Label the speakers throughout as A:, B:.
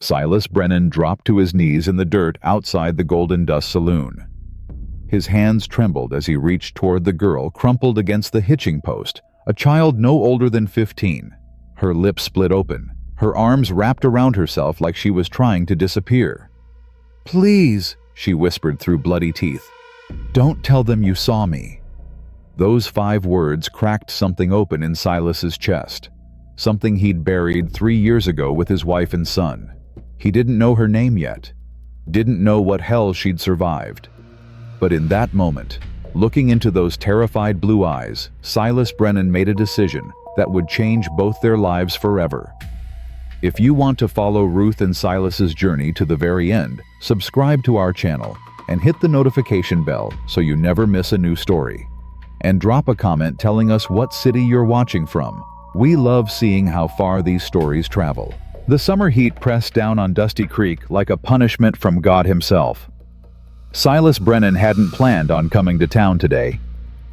A: Silas Brennan dropped to his knees in the dirt outside the Golden Dust Saloon. His hands trembled as he reached toward the girl crumpled against the hitching post, a child no older than 15. Her lips split open, her arms wrapped around herself like she was trying to disappear. "Please," she whispered through bloody teeth. "Don't tell them you saw me." Those 5 words cracked something open in Silas's chest, something he'd buried 3 years ago with his wife and son. He didn't know her name yet, didn't know what hell she'd survived. But in that moment, looking into those terrified blue eyes, Silas Brennan made a decision that would change both their lives forever. If you want to follow Ruth and Silas's journey to the very end, subscribe to our channel and hit the notification bell so you never miss a new story. And drop a comment telling us what city you're watching from. We love seeing how far these stories travel. The summer heat pressed down on Dusty Creek like a punishment from God himself. Silas Brennan hadn't planned on coming to town today.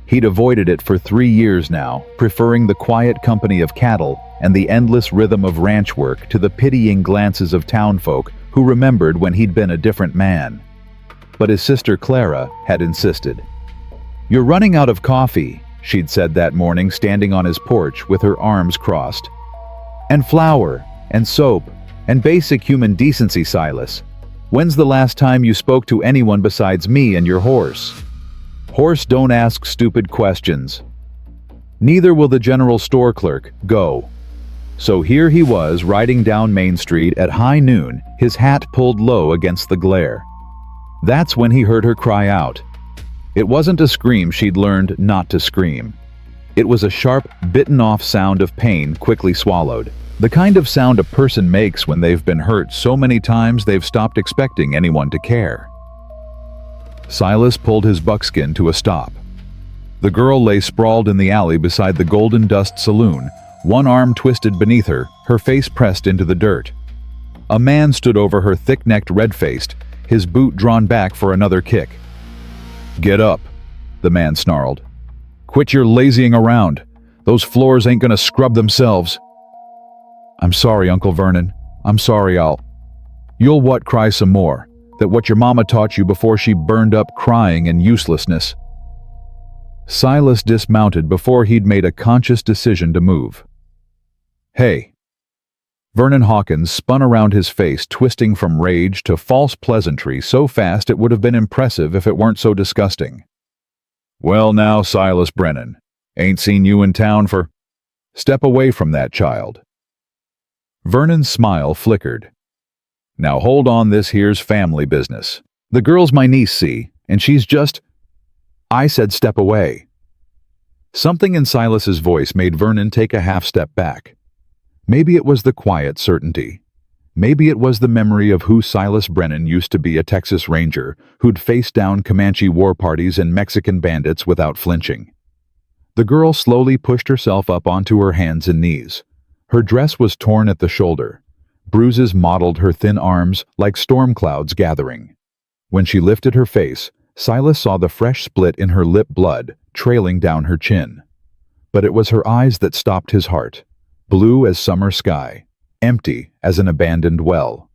A: He'd avoided it for 3 years now, preferring the quiet company of cattle and the endless rhythm of ranch work to the pitying glances of townfolk who remembered when he'd been a different man. But his sister Clara had insisted. "You're running out of coffee," she'd said that morning, standing on his porch with her arms crossed. "And flour, and soap, and basic human decency, Silas. When's the last time you spoke to anyone besides me and your horse? Horse don't ask stupid questions. Neither will the general store clerk. Go." So here he was, riding down Main Street at high noon, his hat pulled low against the glare. That's when he heard her cry out. It wasn't a scream she'd learned not to scream. It was a sharp, bitten-off sound of pain quickly swallowed. The kind of sound a person makes when they've been hurt so many times they've stopped expecting anyone to care. Silas pulled his buckskin to a stop. The girl lay sprawled in the alley beside the Golden Dust Saloon, one arm twisted beneath her, her face pressed into the dirt. A man stood over her, thick-necked, red-faced, his boot drawn back for another kick. "Get up," the man snarled. "Quit your lazying around. Those floors ain't gonna scrub themselves." "I'm sorry, Uncle Vernon. I'm sorry, You'll what, cry some more? That what your mama taught you before she burned up, crying and uselessness." Silas dismounted before he'd made a conscious decision to move. "Hey." Vernon Hawkins spun around, his face twisting from rage to false pleasantry so fast it would have been impressive if it weren't so disgusting. "Well now, Silas Brennan, ain't seen you in town for—" "Step away from that child." Vernon's smile flickered. "Now hold on, this here's family business. The girl's my niece, see, and she's just—" "I said step away." Something in Silas's voice made Vernon take a half step back. Maybe it was the quiet certainty. Maybe it was the memory of who Silas Brennan used to be, a Texas Ranger who'd faced down Comanche war parties and Mexican bandits without flinching. The girl slowly pushed herself up onto her hands and knees. Her dress was torn at the shoulder. Bruises mottled her thin arms like storm clouds gathering. When she lifted her face, Silas saw the fresh split in her lip, blood trailing down her chin. But it was her eyes that stopped his heart. Blue as summer sky, empty as an abandoned well.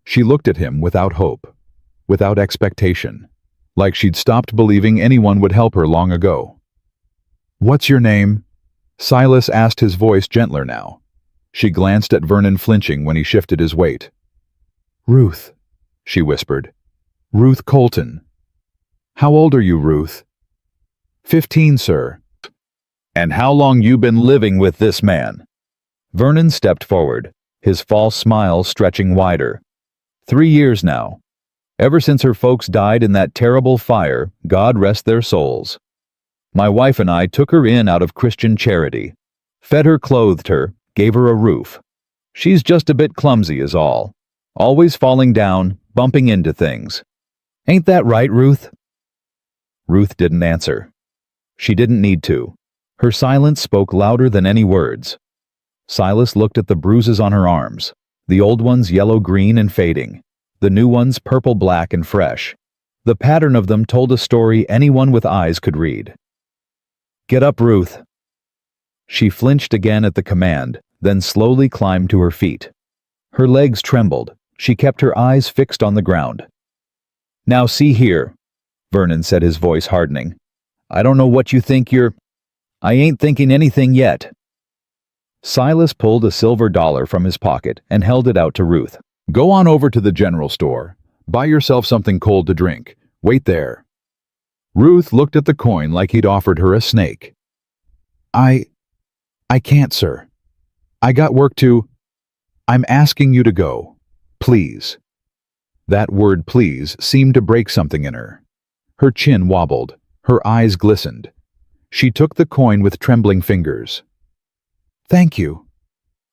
A: She looked at him without hope, without expectation, like she'd stopped believing anyone would help her long ago. "What's your name?" Silas asked, his voice gentler now. She glanced at Vernon, flinching when he shifted his weight. "Ruth," she whispered. "Ruth Colton." "How old are you, Ruth?" 15, sir." "And how long you been living with this man?" Vernon stepped forward, his false smile stretching wider. 3 years now. Ever since her folks died in that terrible fire, God rest their souls. My wife and I took her in out of Christian charity. Fed her, clothed her, gave her a roof. She's just a bit clumsy is all. Always falling down, bumping into things. Ain't that right, Ruth?" Ruth didn't answer. She didn't need to. Her silence spoke louder than any words. Silas looked at the bruises on her arms, the old ones yellow-green and fading, the new ones purple-black and fresh. The pattern of them told a story anyone with eyes could read. "Get up, Ruth." She flinched again at the command, then slowly climbed to her feet. Her legs trembled, She kept her eyes fixed on the ground. "Now see here," Vernon said, his voice hardening. "I don't know what you think I ain't thinking anything yet." Silas pulled a silver dollar from his pocket and held it out to Ruth. "Go on over to the general store. Buy yourself something cold to drink. Wait there." Ruth looked at the coin like he'd offered her a snake. I can't, sir. I got work to. I'm asking you to go. Please." That word please seemed to break something in her. Her chin wobbled. Her eyes glistened. She took the coin with trembling fingers. "Thank you,"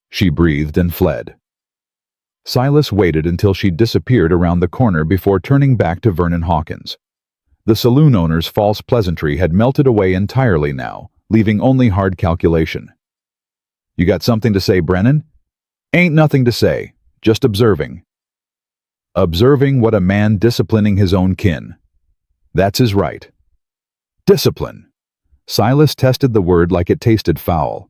A: she breathed and fled. Silas waited until she disappeared around the corner before turning back to Vernon Hawkins. The saloon owner's false pleasantry had melted away entirely now, leaving only hard calculation. "You got something to say, Brennan?" "Ain't nothing to say, just observing." Observing what a man disciplining his own kin. That's his right. Discipline. Silas tested the word like it tasted foul.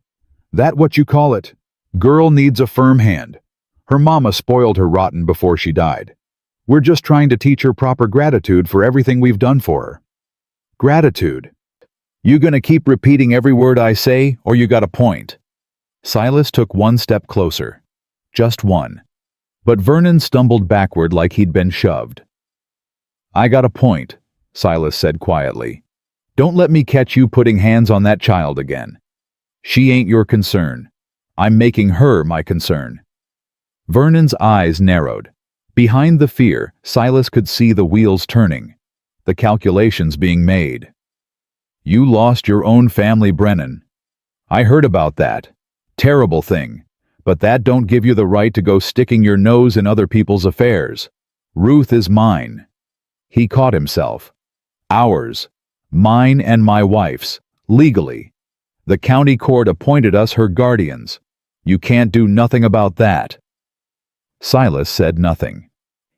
A: "That what you call it? Girl needs a firm hand. Her mama spoiled her rotten before she died. We're just trying to teach her proper gratitude for everything we've done for her." "Gratitude? You gonna keep repeating every word I say, or you got a point?" Silas took one step closer. Just one. But Vernon stumbled backward like he'd been shoved. "I got a point," Silas said quietly. "Don't let me catch you putting hands on that child again. She ain't your concern. I'm making her my concern." Vernon's eyes narrowed. Behind the fear, Silas could see the wheels turning, the calculations being made. "You lost your own family, Brennan. I heard about that. Terrible thing. But that don't give you the right to go sticking your nose in other people's affairs. Ruth is mine." He caught himself. "Ours. Mine and my wife's. Legally. The county court appointed us her guardians. You can't do nothing about that." Silas said nothing.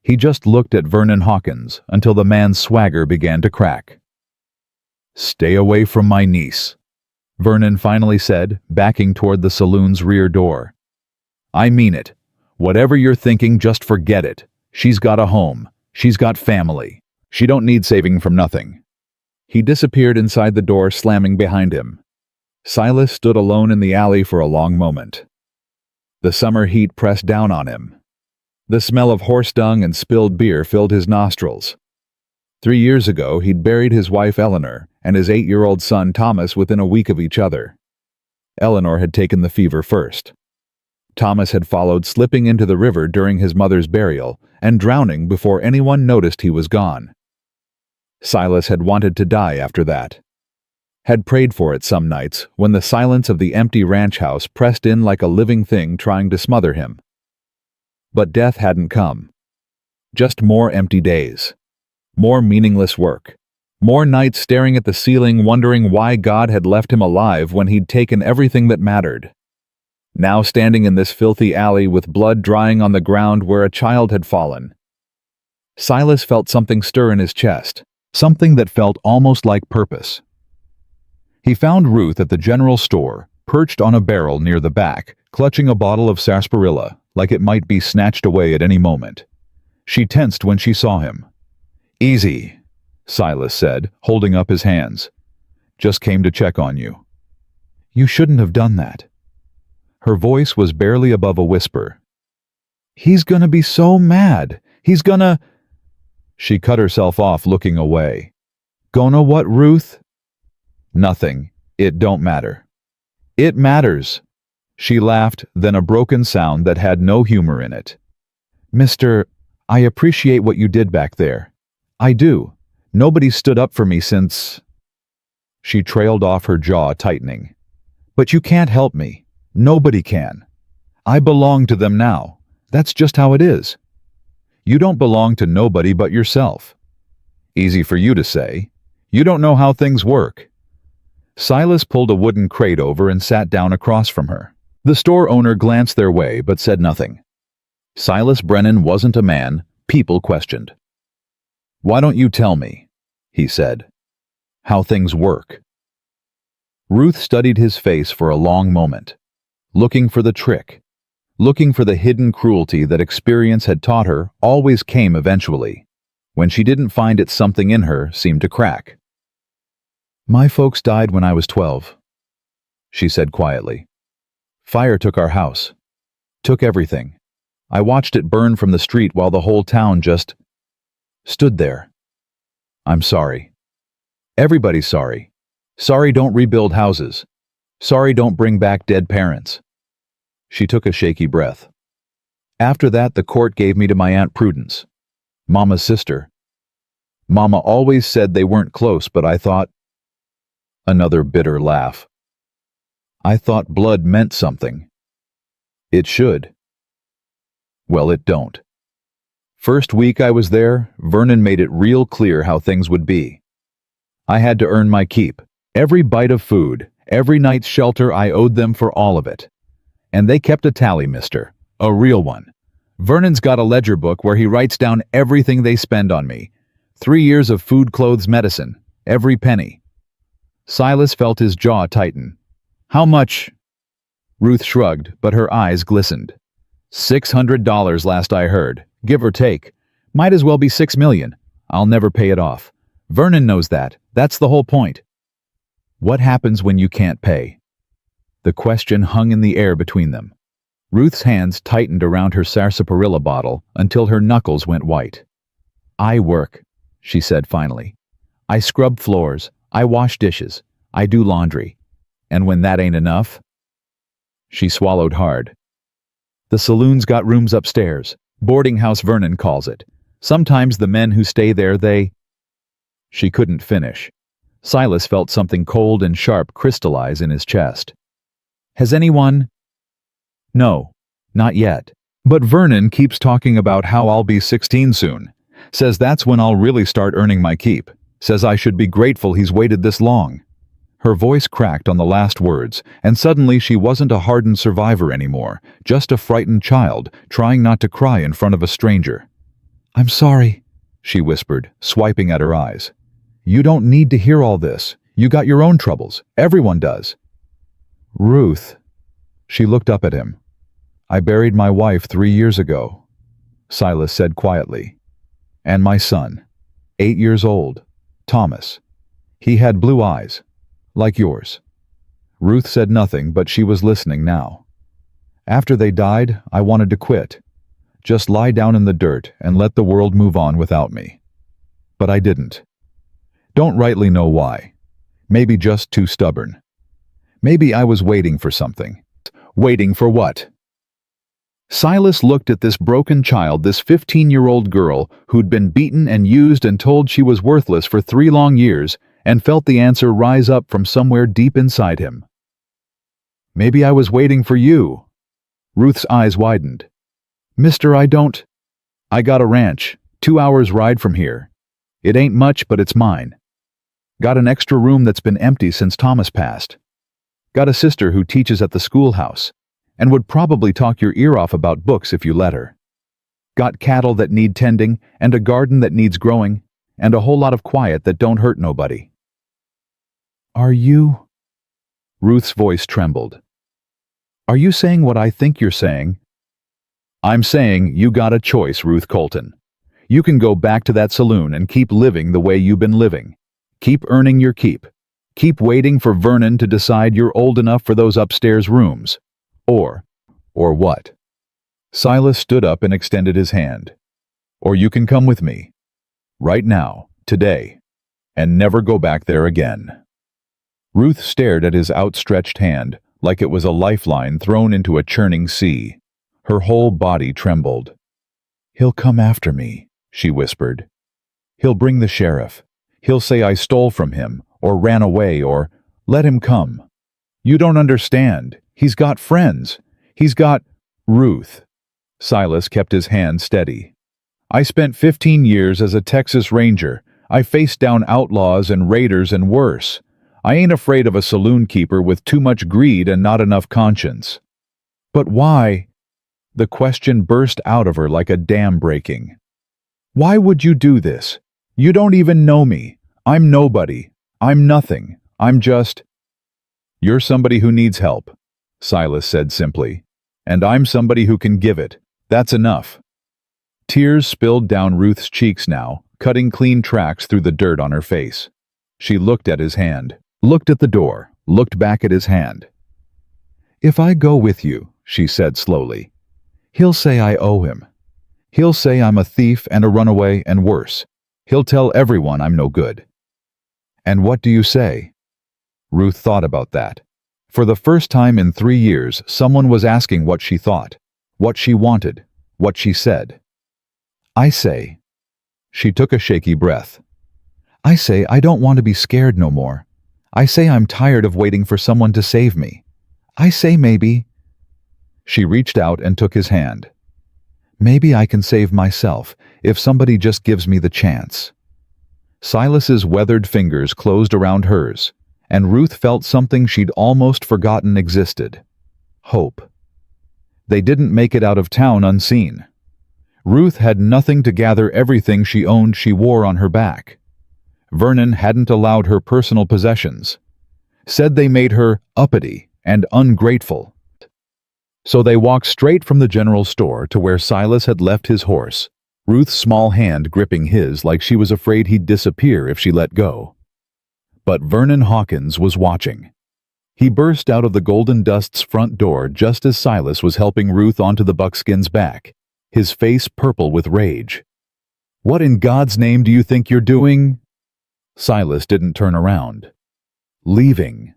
A: He just looked at Vernon Hawkins until the man's swagger began to crack. "Stay away from my niece," Vernon finally said, backing toward the saloon's rear door. "I mean it. Whatever you're thinking, just forget it. She's got a home. She's got family. She don't need saving from nothing." He disappeared inside the door, slamming behind him. Silas stood alone in the alley for a long moment. The summer heat pressed down on him. The smell of horse dung and spilled beer filled his nostrils. 3 years ago, he'd buried his wife Eleanor and his 8-year-old son Thomas within a week of each other. Eleanor had taken the fever first. Thomas had followed, slipping into the river during his mother's burial and drowning before anyone noticed he was gone. Silas had wanted to die after that. Had prayed for it some nights when the silence of the empty ranch house pressed in like a living thing trying to smother him. But death hadn't come. Just more empty days. More meaningless work. More nights staring at the ceiling wondering why God had left him alive when he'd taken everything that mattered. Now standing in this filthy alley with blood drying on the ground where a child had fallen. Silas felt something stir in his chest, something that felt almost like purpose. He found Ruth at the general store, perched on a barrel near the back, clutching a bottle of sarsaparilla, like it might be snatched away at any moment. She tensed when she saw him. "Easy," Silas said, holding up his hands. "Just came to check on you." "You shouldn't have done that." Her voice was barely above a whisper. "He's gonna be so mad. He's gonna—" She cut herself off, looking away. "Gonna what, Ruth?" "Nothing. It don't matter." "It matters." She laughed, then a broken sound that had no humor in it. "Mister, I appreciate what you did back there. I do. Nobody stood up for me since—" She trailed off, her jaw tightening. "But you can't help me. Nobody can. I belong to them now. That's just how it is. You don't belong to nobody but yourself." Easy for you to say. You don't know how things work. Silas pulled a wooden crate over and sat down across from her. The store owner glanced their way but said nothing. Silas Brennan wasn't a man people questioned. "Why don't you tell me," he said, "how things work?" Ruth studied his face for a long moment, looking for the trick, looking for the hidden cruelty that experience had taught her always came eventually. When she didn't find it, something in her seemed to crack. "My folks died when I was 12, she said quietly. "Fire took our house. Took everything. I watched it burn from the street while the whole town just stood there. I'm sorry. Everybody's sorry. Sorry don't rebuild houses. Sorry don't bring back dead parents." She took a shaky breath. "After that, the court gave me to my Aunt Prudence, Mama's sister. Mama always said they weren't close, but I thought..." Another bitter laugh. "I thought blood meant something. It should. Well, it don't. First week I was there, Vernon made it real clear how things would be. I had to earn my keep. Every bite of food, every night's shelter, I owed them for all of it. And they kept a tally, mister. A real one. Vernon's got a ledger book where he writes down everything they spend on me. 3 years of food, clothes, medicine. Every penny." Silas felt his jaw tighten. "How much?" Ruth shrugged, but her eyes glistened. $600 last I heard, give or take. Might as well be 6 million. I'll never pay it off. Vernon knows that. That's the whole point." "What happens when you can't pay?" The question hung in the air between them. Ruth's hands tightened around her sarsaparilla bottle until her knuckles went white. "I work," she said finally. "I scrub floors, I wash dishes, I do laundry. And when that ain't enough..." She swallowed hard. "The saloon's got rooms upstairs. Boarding house, Vernon calls it. Sometimes the men who stay there, they..." She couldn't finish. Silas felt something cold and sharp crystallize in his chest. "Has anyone..." "No, not yet. But Vernon keeps talking about how I'll be 16 soon. Says that's when I'll really start earning my keep. Says I should be grateful he's waited this long." Her voice cracked on the last words, and suddenly she wasn't a hardened survivor anymore, just a frightened child trying not to cry in front of a stranger. "I'm sorry," she whispered, swiping at her eyes. "You don't need to hear all this. You got your own troubles. Everyone does." "Ruth," she looked up at him. "I buried my wife 3 years ago," Silas said quietly. "And my son, 8 years old, Thomas. He had blue eyes, like yours." Ruth said nothing, but she was listening now. "After they died, I wanted to quit. Just lie down in the dirt and let the world move on without me. But I didn't. Don't rightly know why. Maybe just too stubborn. Maybe I was waiting for something. Waiting for what?" Silas looked at this broken child, this 15-year-old girl who'd been beaten and used and told she was worthless for 3 long years, and felt the answer rise up from somewhere deep inside him. "Maybe I was waiting for you." Ruth's eyes widened. "Mister, I got a ranch, 2 hours ride from here. It ain't much, but it's mine. Got an extra room that's been empty since Thomas passed. Got a sister who teaches at the schoolhouse, and would probably talk your ear off about books if you let her. Got cattle that need tending, and a garden that needs growing, and a whole lot of quiet that don't hurt nobody." "Are you..." Ruth's voice trembled. "Are you saying what I think you're saying?" "I'm saying you got a choice, Ruth Colton. You can go back to that saloon and keep living the way you've been living. Keep earning your keep. Keep waiting for Vernon to decide you're old enough for those upstairs rooms. Or what?" Silas stood up and extended his hand. "Or you can come with me. Right now, today, and never go back there again." Ruth stared at his outstretched hand like it was a lifeline thrown into a churning sea. Her whole body trembled. "He'll come after me," she whispered. "He'll bring the sheriff. He'll say I stole from him, or ran away, or let him come. You don't understand. He's got friends. He's got..." "Ruth." Silas kept his hand steady. "I spent 15 years as a Texas Ranger. I faced down outlaws and raiders and worse. I ain't afraid of a saloon keeper with too much greed and not enough conscience." "But why?" The question burst out of her like a dam breaking. "Why would you do this? You don't even know me. I'm nobody. I'm nothing. I'm just..." "You're somebody who needs help," Silas said simply. And I'm somebody who can give it. That's enough." Tears spilled down Ruth's cheeks now, cutting clean tracks through the dirt on her face. She looked at his hand, looked at the door, looked back at his hand. "If I go with you," she said slowly, "he'll say I owe him. He'll say I'm a thief and a runaway and worse. He'll tell everyone I'm no good." "And what do you say?" Ruth thought about that. For the first time in 3 years, someone was asking what she thought, what she wanted, what she said. "I say," she took a shaky breath, "I say I don't want to be scared no more. I say I'm tired of waiting for someone to save me. I say maybe—" She reached out and took his hand. "Maybe I can save myself if somebody just gives me the chance." Silas's weathered fingers closed around hers, and Ruth felt something she'd almost forgotten existed. Hope. They didn't make it out of town unseen. Ruth had nothing to gather everything she owned she wore on her back. Vernon hadn't allowed her personal possessions. Said they made her uppity and ungrateful. So they walked straight from the general store to where Silas had left his horse, Ruth's small hand gripping his like she was afraid he'd disappear if she let go. But Vernon Hawkins was watching. He burst out of the Golden Dust's front door just as Silas was helping Ruth onto the buckskin's back, his face purple with rage. "What in God's name do you think you're doing?" Silas didn't turn around. "Leaving.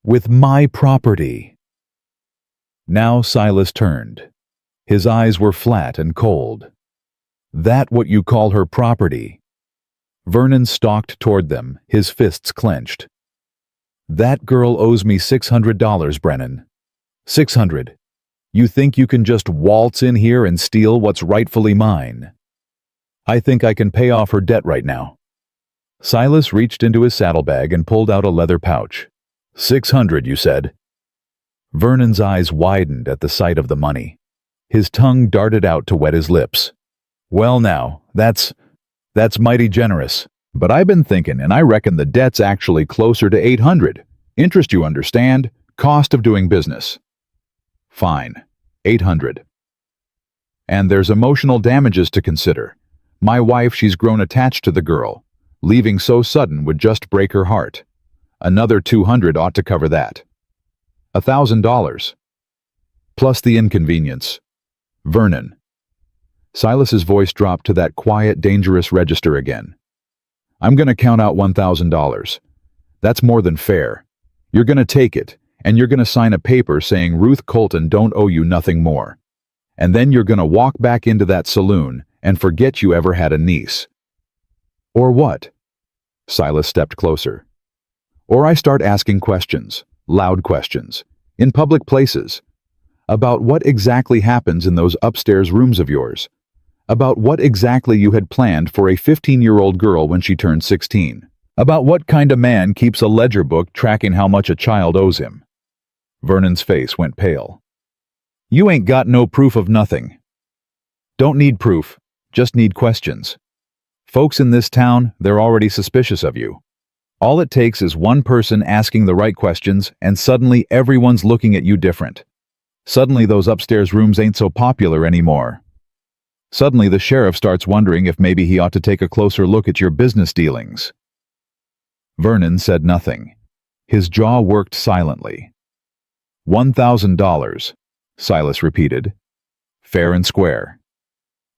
A: With my property." Now Silas turned. His eyes were flat and cold. "That what you call her property?" Vernon stalked toward them, his fists clenched. "That girl owes me $600, Brennan. 600. You think you can just waltz in here and steal what's rightfully mine? I think I can pay off her debt right now." Silas reached into his saddlebag and pulled out a leather pouch. 600, you said?" Vernon's eyes widened at the sight of the money. His tongue darted out to wet his lips. "Well now, that's mighty generous. But I've been thinking, and I reckon the debt's actually closer to 800. Interest, you understand. Cost of doing business." "Fine. 800. And there's emotional damages to consider. My wife, she's grown attached to the girl. Leaving so sudden would just break her heart. Another 200 ought to cover that. $1,000. Plus the inconvenience. Vernon." Silas's voice dropped to that quiet, dangerous register again. "I'm going to count out $1,000. That's more than fair. You're going to take it, and you're going to sign a paper saying Ruth Colton don't owe you nothing more. And then you're going to walk back into that saloon and forget you ever had a niece." "Or what?" Silas stepped closer. "Or I start asking questions, loud questions, in public places, about what exactly happens in those upstairs rooms of yours, about what exactly you had planned for a 15-year-old girl when she turned 16, about what kind of man keeps a ledger book tracking how much a child owes him." Vernon's face went pale. "You ain't got no proof of nothing." "Don't need proof, just need questions. Folks in this town, they're already suspicious of you. All it takes is one person asking the right questions, and suddenly everyone's looking at you different. Suddenly those upstairs rooms ain't so popular anymore. Suddenly the sheriff starts wondering if maybe he ought to take a closer look at your business dealings." Vernon said nothing. His jaw worked silently. $1,000, Silas repeated. "Fair and square.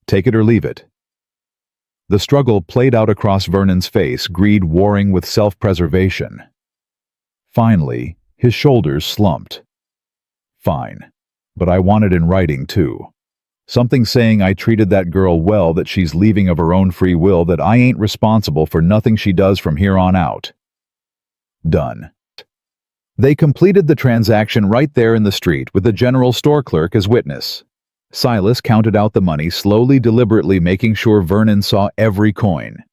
A: Take it or leave it." The struggle played out across Vernon's face, greed warring with self-preservation. Finally, his shoulders slumped. "Fine. But I want it in writing, too. Something saying I treated that girl well, that she's leaving of her own free will, that I ain't responsible for nothing she does from here on out." Done. They completed the transaction right there in the street with the general store clerk as witness. Silas counted out the money slowly, deliberately, making sure Vernon saw every coin.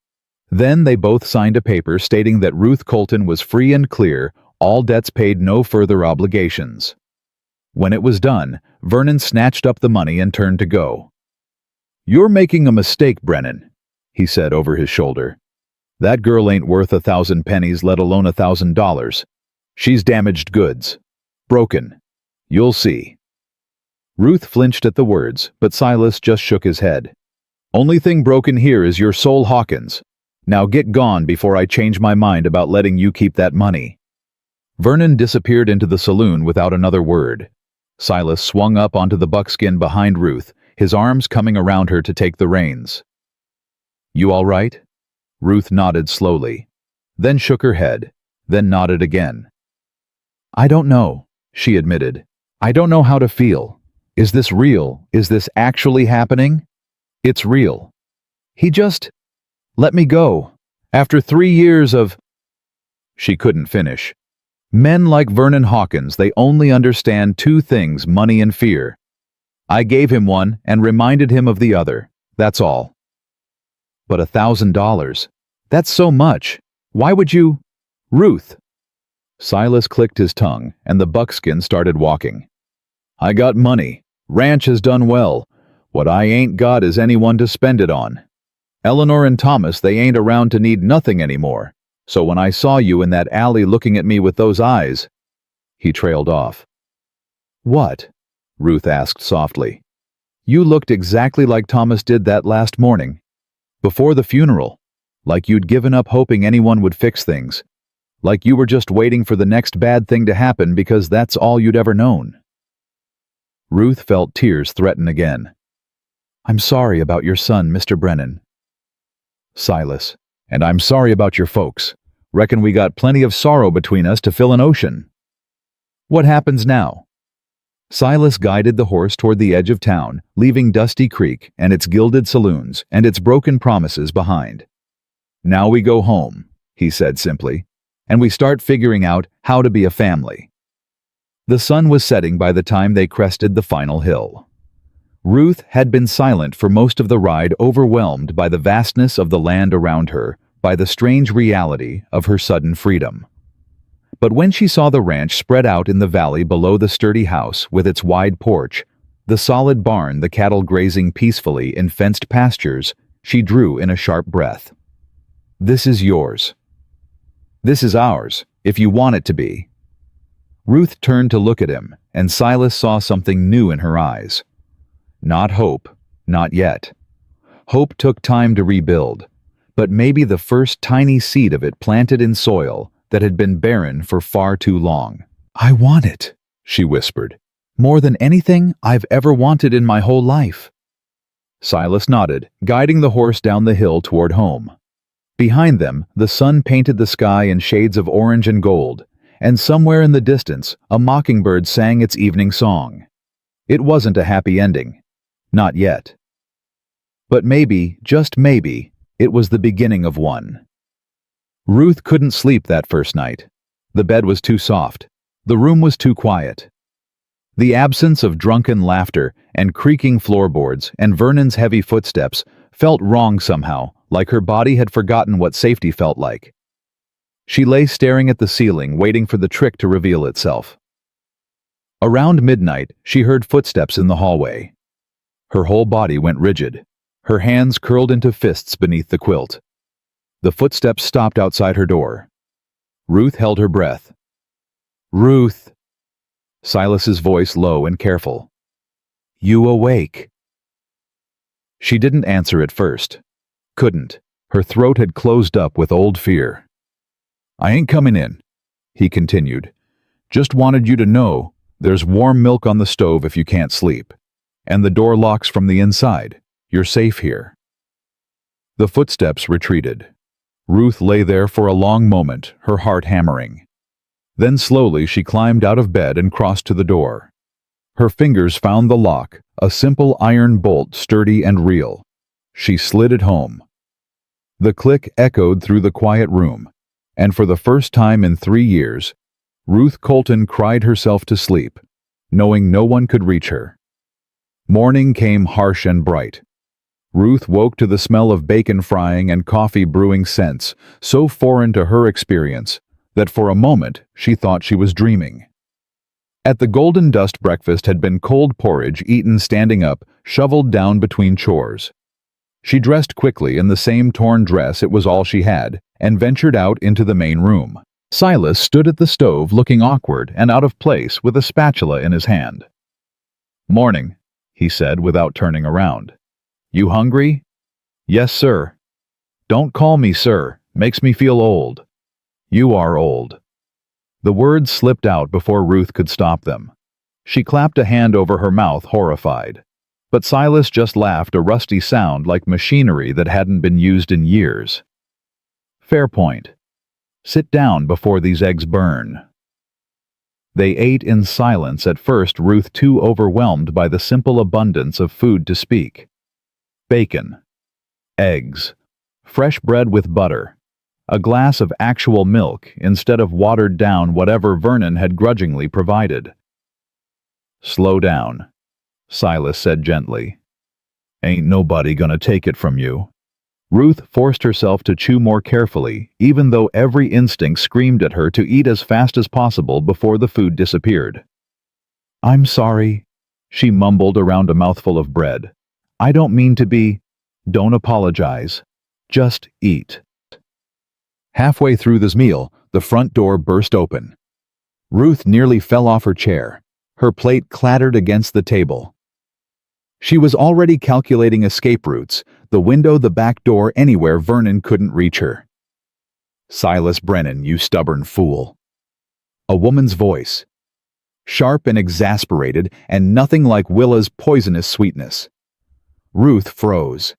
A: Then they both signed a paper stating that Ruth Colton was free and clear, all debts paid, no further obligations. When it was done, Vernon snatched up the money and turned to go. "You're making a mistake, Brennan," he said over his shoulder. "That girl ain't worth 1,000 pennies, let alone $1,000. She's damaged goods. Broken. You'll see." Ruth flinched at the words, but Silas just shook his head. "Only thing broken here is your soul, Hawkins. Now get gone before I change my mind about letting you keep that money." Vernon disappeared into the saloon without another word. Silas swung up onto the buckskin behind Ruth, his arms coming around her to take the reins. "You all right?" Ruth nodded slowly, then shook her head, then nodded again. "I don't know," she admitted. "I don't know how to feel. Is this real? Is this actually happening?" "It's real. He just let me go. After 3 years of—" She couldn't finish. Men like Vernon Hawkins, they only understand 2 things, money and fear. I gave him one and reminded him of the other. That's all. But $1,000. That's so much. Why would you— Ruth. Silas clicked his tongue, and the buckskin started walking. "I got money. Ranch has done well. What I ain't got is anyone to spend it on. Eleanor and Thomas, they ain't around to need nothing anymore. So when I saw you in that alley looking at me with those eyes—" He trailed off. "What?" Ruth asked softly. "You looked exactly like Thomas did that last morning. Before the funeral. Like you'd given up hoping anyone would fix things. Like you were just waiting for the next bad thing to happen because that's all you'd ever known." Ruth felt tears threaten again. "I'm sorry about your son, Mr. Brennan." "Silas, and I'm sorry about your folks. Reckon we got plenty of sorrow between us to fill an ocean. What happens now?" Silas guided the horse toward the edge of town, leaving Dusty Creek and its gilded saloons and its broken promises behind. "Now we go home," he said simply, "and we start figuring out how to be a family." The sun was setting by the time they crested the final hill. Ruth had been silent for most of the ride, overwhelmed by the vastness of the land around her, by the strange reality of her sudden freedom. But when she saw the ranch spread out in the valley below the sturdy house with its wide porch, the solid barn, the cattle grazing peacefully in fenced pastures, she drew in a sharp breath. "This is yours. This is ours, if you want it to be." Ruth turned to look at him, and Silas saw something new in her eyes. Not hope, not yet. Hope took time to rebuild, but maybe the first tiny seed of it planted in soil that had been barren for far too long. "I want it," she whispered, "more than anything I've ever wanted in my whole life." Silas nodded, guiding the horse down the hill toward home. Behind them, the sun painted the sky in shades of orange and gold, and somewhere in the distance, a mockingbird sang its evening song. It wasn't a happy ending. Not yet. But maybe, just maybe, it was the beginning of one. Ruth couldn't sleep that first night. The bed was too soft. The room was too quiet. The absence of drunken laughter and creaking floorboards and Vernon's heavy footsteps felt wrong somehow, like her body had forgotten what safety felt like. She lay staring at the ceiling, waiting for the trick to reveal itself. Around midnight, she heard footsteps in the hallway. Her whole body went rigid. Her hands curled into fists beneath the quilt. The footsteps stopped outside her door. Ruth held her breath. "Ruth!" Silas's voice low and careful. "You awake?" She didn't answer at first. Couldn't. Her throat had closed up with old fear. "I ain't coming in," he continued. "Just wanted you to know there's warm milk on the stove if you can't sleep. And the door locks from the inside. You're safe here." The footsteps retreated. Ruth lay there for a long moment, her heart hammering. Then slowly she climbed out of bed and crossed to the door. Her fingers found the lock, a simple iron bolt, sturdy and real. She slid it home. The click echoed through the quiet room, and for the first time in 3 years, Ruth Colton cried herself to sleep, knowing no one could reach her. Morning came harsh and bright. Ruth woke to the smell of bacon frying and coffee brewing scents, so foreign to her experience that for a moment she thought she was dreaming. At the Golden Dust breakfast had been cold porridge eaten standing up, shoveled down between chores. She dressed quickly in the same torn dress, it was all she had, and ventured out into the main room. Silas stood at the stove looking awkward and out of place with a spatula in his hand. "Morning," he said without turning around. "You hungry?" "Yes, sir." "Don't call me sir. Makes me feel old." "You are old." The words slipped out before Ruth could stop them. She clapped a hand over her mouth, horrified. But Silas just laughed, a rusty sound like machinery that hadn't been used in years. "Fair point. Sit down before these eggs burn." They ate in silence, at first Ruth too overwhelmed by the simple abundance of food to speak. Bacon, eggs, fresh bread with butter, a glass of actual milk instead of watered-down whatever Vernon had grudgingly provided. "Slow down," Silas said gently. "Ain't nobody gonna take it from you." Ruth forced herself to chew more carefully, even though every instinct screamed at her to eat as fast as possible before the food disappeared. "I'm sorry," she mumbled around a mouthful of bread. "I don't mean to be—" "Don't apologize. Just eat." Halfway through this meal, the front door burst open. Ruth nearly fell off her chair. Her plate clattered against the table. She was already calculating escape routes, the window, the back door, anywhere Vernon couldn't reach her. "Silas Brennan, you stubborn fool." A woman's voice. Sharp and exasperated, and nothing like Willa's poisonous sweetness. Ruth froze.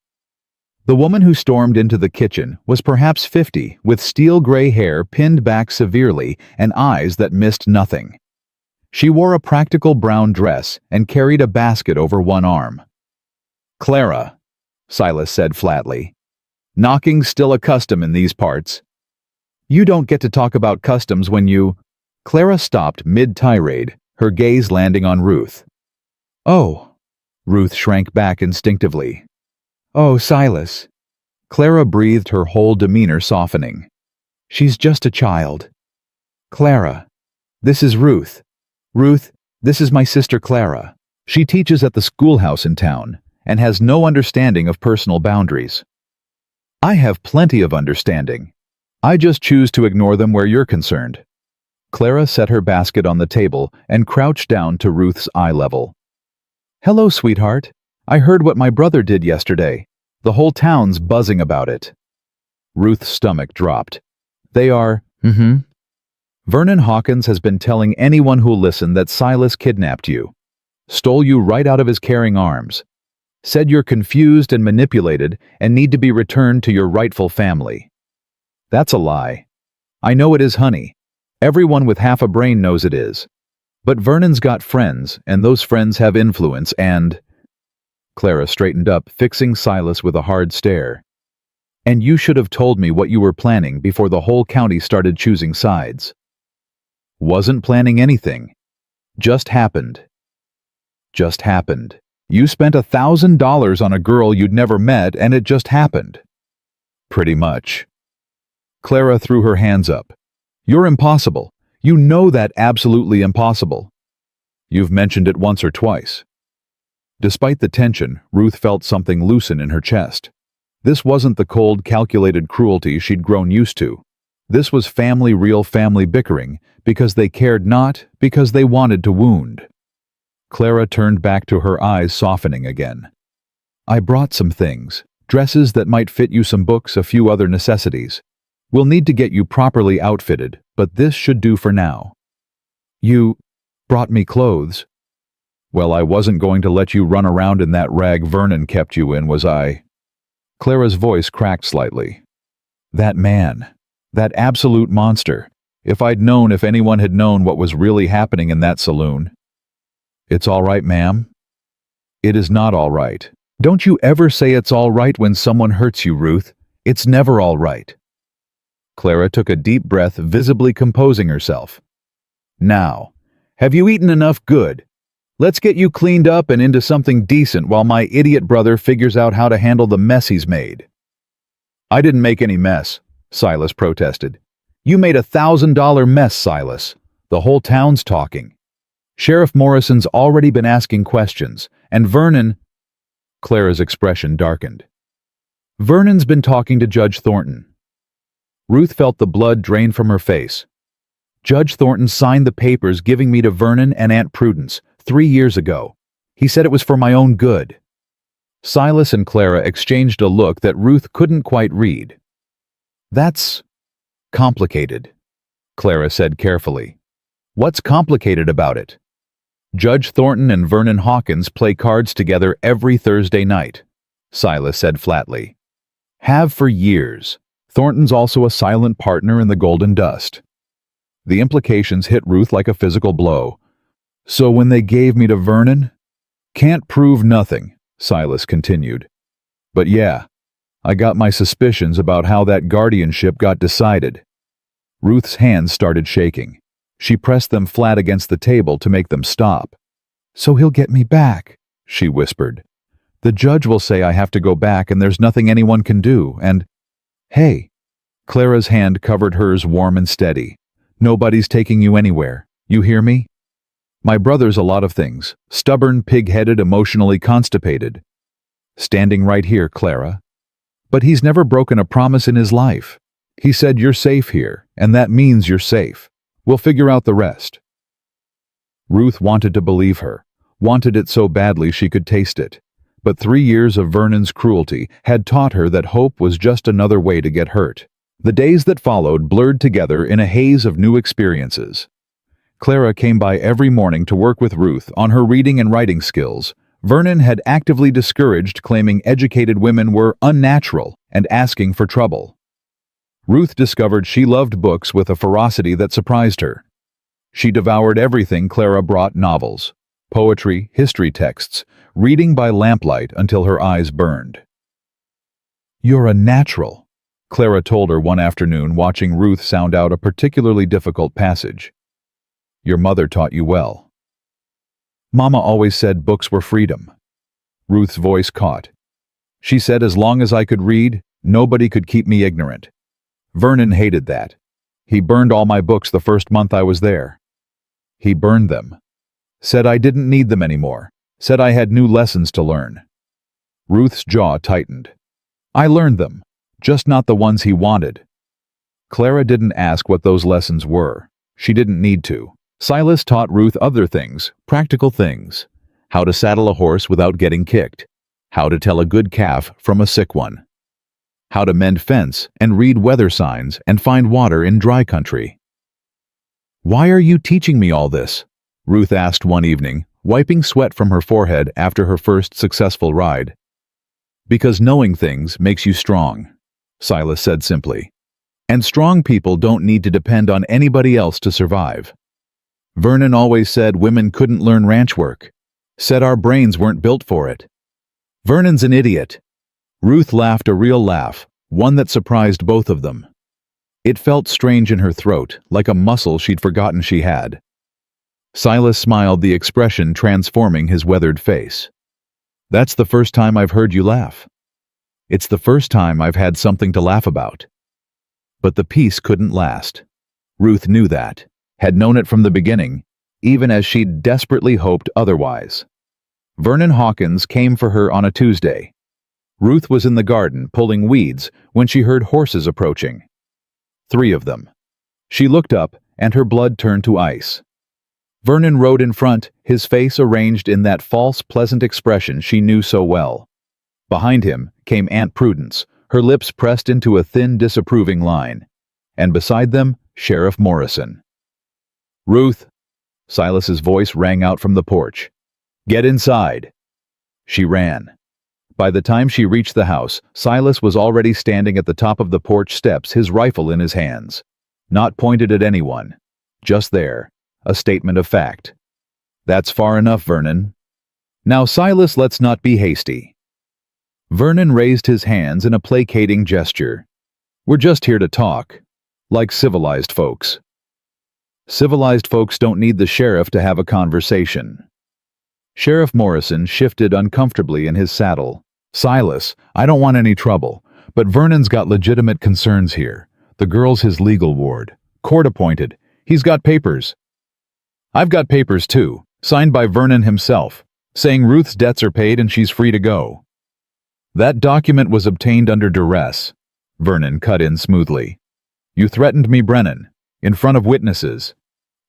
A: The woman who stormed into the kitchen was perhaps 50, with steel-gray hair pinned back severely and eyes that missed nothing. She wore a practical brown dress and carried a basket over one arm. "Clara," Silas said flatly. "Knocking's still a custom in these parts." "You don't get to talk about customs when you—" Clara stopped mid-tirade, her gaze landing on Ruth. "Oh." Ruth shrank back instinctively. "Oh, Silas." Clara breathed, her whole demeanor softening. "She's just a child." "Clara, this is Ruth. Ruth, this is my sister Clara. She teaches at the schoolhouse in town and has no understanding of personal boundaries." "I have plenty of understanding. I just choose to ignore them where you're concerned." Clara set her basket on the table and crouched down to Ruth's eye level. "Hello, sweetheart. I heard what my brother did yesterday. The whole town's buzzing about it." Ruth's stomach dropped. "They are, Vernon Hawkins has been telling anyone who'll listen that Silas kidnapped you. Stole you right out of his caring arms. Said you're confused and manipulated and need to be returned to your rightful family." "That's a lie. I know it is, honey. Everyone with half a brain knows it is. But Vernon's got friends, and those friends have influence, and—" Clara straightened up, fixing Silas with a hard stare. "And you should have told me what you were planning before the whole county started choosing sides." "Wasn't planning anything. Just happened." "Just happened. You spent $1,000 on a girl you'd never met, and it just happened." "Pretty much." Clara threw her hands up. "You're impossible. You know that, absolutely impossible." "You've mentioned it once or twice." Despite the tension, Ruth felt something loosen in her chest. This wasn't the cold, calculated cruelty she'd grown used to. This was family, real family bickering, because they cared, not because they wanted to wound. Clara turned back to her eyes softening again. "I brought some things. Dresses that might fit you, some books, a few other necessities. We'll need to get you properly outfitted, but this should do for now." "You brought me clothes?" "Well, I wasn't going to let you run around in that rag Vernon kept you in, was I?" Clara's voice cracked slightly. "That man. That absolute monster. If anyone had known what was really happening in that saloon." "It's all right, ma'am." "It is not all right. Don't you ever say it's all right when someone hurts you, Ruth. It's never all right." Clara took a deep breath, visibly composing herself. "Now, have you eaten enough? Good. Let's get you cleaned up and into something decent while my idiot brother figures out how to handle the mess he's made." "I didn't make any mess," Silas protested. "You made $1,000 mess, Silas. The whole town's talking. Sheriff Morrison's already been asking questions, and Vernon—" Clara's expression darkened. "Vernon's been talking to Judge Thornton." Ruth felt the blood drain from her face. "Judge Thornton signed the papers giving me to Vernon and Aunt Prudence 3 years ago. He said it was for my own good." Silas and Clara exchanged a look that Ruth couldn't quite read. "That's complicated," Clara said carefully. "What's complicated about it?" "Judge Thornton and Vernon Hawkins play cards together every Thursday night," Silas said flatly. "Have for years. Thornton's also a silent partner in the Golden Dust." The implications hit Ruth like a physical blow. "So when they gave me to Vernon?" "Can't prove nothing," Silas continued. "But yeah, I got my suspicions about how that guardianship got decided." Ruth's hands started shaking. She pressed them flat against the table to make them stop. "So he'll get me back," she whispered. "The judge will say I have to go back and there's nothing anyone can do, and—" "Hey." Clara's hand covered hers warm and steady. "Nobody's taking you anywhere. You hear me? My brother's a lot of things. Stubborn, pig-headed, emotionally constipated. Standing right here, Clara. But he's never broken a promise in his life. He said you're safe here, and that means you're safe. We'll figure out the rest." Ruth wanted to believe her, wanted it so badly she could taste it. But 3 years of Vernon's cruelty had taught her that hope was just another way to get hurt. The days that followed blurred together in a haze of new experiences. Clara came by every morning to work with Ruth on her reading and writing skills. Vernon had actively discouraged, claiming educated women were unnatural and asking for trouble. Ruth discovered she loved books with a ferocity that surprised her. She devoured everything Clara brought: novels, poetry, history texts, reading by lamplight until her eyes burned. "You're a natural," Clara told her one afternoon, watching Ruth sound out a particularly difficult passage. "Your mother taught you well." "Mama always said books were freedom." Ruth's voice caught. "She said as long as I could read, nobody could keep me ignorant. Vernon hated that. He burned all my books the first month I was there. He burned them. Said I didn't need them anymore. Said I had new lessons to learn." Ruth's jaw tightened. "I learned them, just not the ones he wanted." Clara didn't ask what those lessons were. She didn't need to. Silas taught Ruth other things, practical things. How to saddle a horse without getting kicked. How to tell a good calf from a sick one. How to mend fence and read weather signs and find water in dry country. "Why are you teaching me all this?" Ruth asked one evening, wiping sweat from her forehead after her first successful ride. "Because knowing things makes you strong," Silas said simply. "And strong people don't need to depend on anybody else to survive. Vernon always said women couldn't learn ranch work. Said our brains weren't built for it. Vernon's an idiot." Ruth laughed a real laugh, one that surprised both of them. It felt strange in her throat, like a muscle she'd forgotten she had. Silas smiled, the expression transforming his weathered face. "That's the first time I've heard you laugh. It's the first time I've had something to laugh about." But the peace couldn't last. Ruth knew that, had known it from the beginning, even as she'd desperately hoped otherwise. Vernon Hawkins came for her on a Tuesday. Ruth was in the garden pulling weeds when she heard horses approaching. 3 of them. She looked up, and her blood turned to ice. Vernon rode in front, his face arranged in that false, pleasant expression she knew so well. Behind him came Aunt Prudence, her lips pressed into a thin, disapproving line. And beside them, Sheriff Morrison. "Ruth," Silas's voice rang out from the porch. "Get inside." She ran. By the time she reached the house, Silas was already standing at the top of the porch steps, his rifle in his hands. Not pointed at anyone. Just there. A statement of fact. "That's far enough, Vernon. Now, Silas, let's not be hasty." Vernon raised his hands in a placating gesture. "We're just here to talk. Like civilized folks." "Civilized folks don't need the sheriff to have a conversation." Sheriff Morrison shifted uncomfortably in his saddle. "Silas, I don't want any trouble, but Vernon's got legitimate concerns here. The girl's his legal ward. Court appointed. He's got papers." "I've got papers too, signed by Vernon himself, saying Ruth's debts are paid and she's free to go." "That document was obtained under duress," Vernon cut in smoothly. "You threatened me, Brennan, in front of witnesses.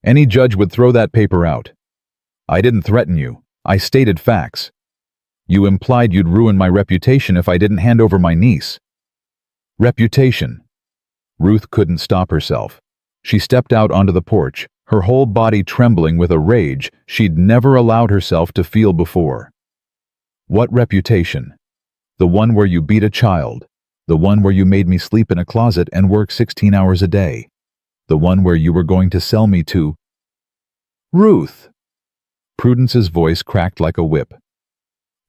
A: Any judge would throw that paper out." "I didn't threaten you. I stated facts. You implied you'd ruin my reputation if I didn't hand over my niece. Reputation. Ruth couldn't stop herself. She stepped out onto the porch, her whole body trembling with a rage she'd never allowed herself to feel before. What reputation? The one where you beat a child. The one where you made me sleep in a closet and work 16 hours a day. The one where you were going to sell me to... Ruth! Prudence's voice cracked like a whip.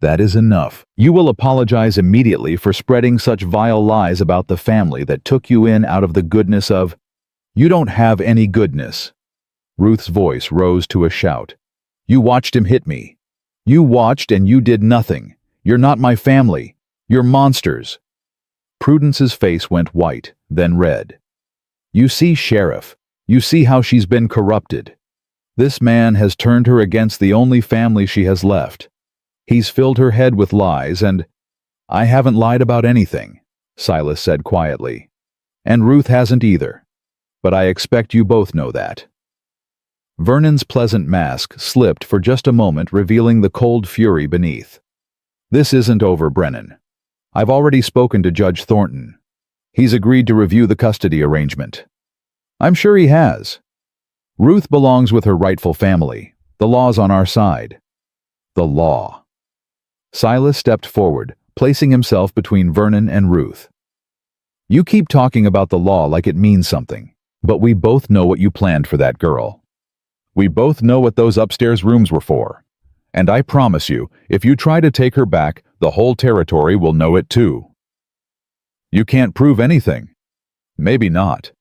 A: That is enough. You will apologize immediately for spreading such vile lies about the family that took you in out of the goodness of... You don't have any goodness. Ruth's voice rose to a shout. You watched him hit me. You watched and you did nothing. You're not my family. You're monsters. Prudence's face went white, then red. You see, Sheriff, you see how she's been corrupted. This man has turned her against the only family she has left. He's filled her head with lies and... I haven't lied about anything, Silas said quietly. And Ruth hasn't either. But I expect you both know that. Vernon's pleasant mask slipped for just a moment, revealing the cold fury beneath. This isn't over, Brennan. I've already spoken to Judge Thornton. He's agreed to review the custody arrangement. I'm sure he has. Ruth belongs with her rightful family. The law's on our side. The law. Silas stepped forward, placing himself between Vernon and Ruth. You keep talking about the law like it means something, but we both know what you planned for that girl. We both know what those upstairs rooms were for. And I promise you, if you try to take her back, the whole territory will know it too. You can't prove anything. Maybe not.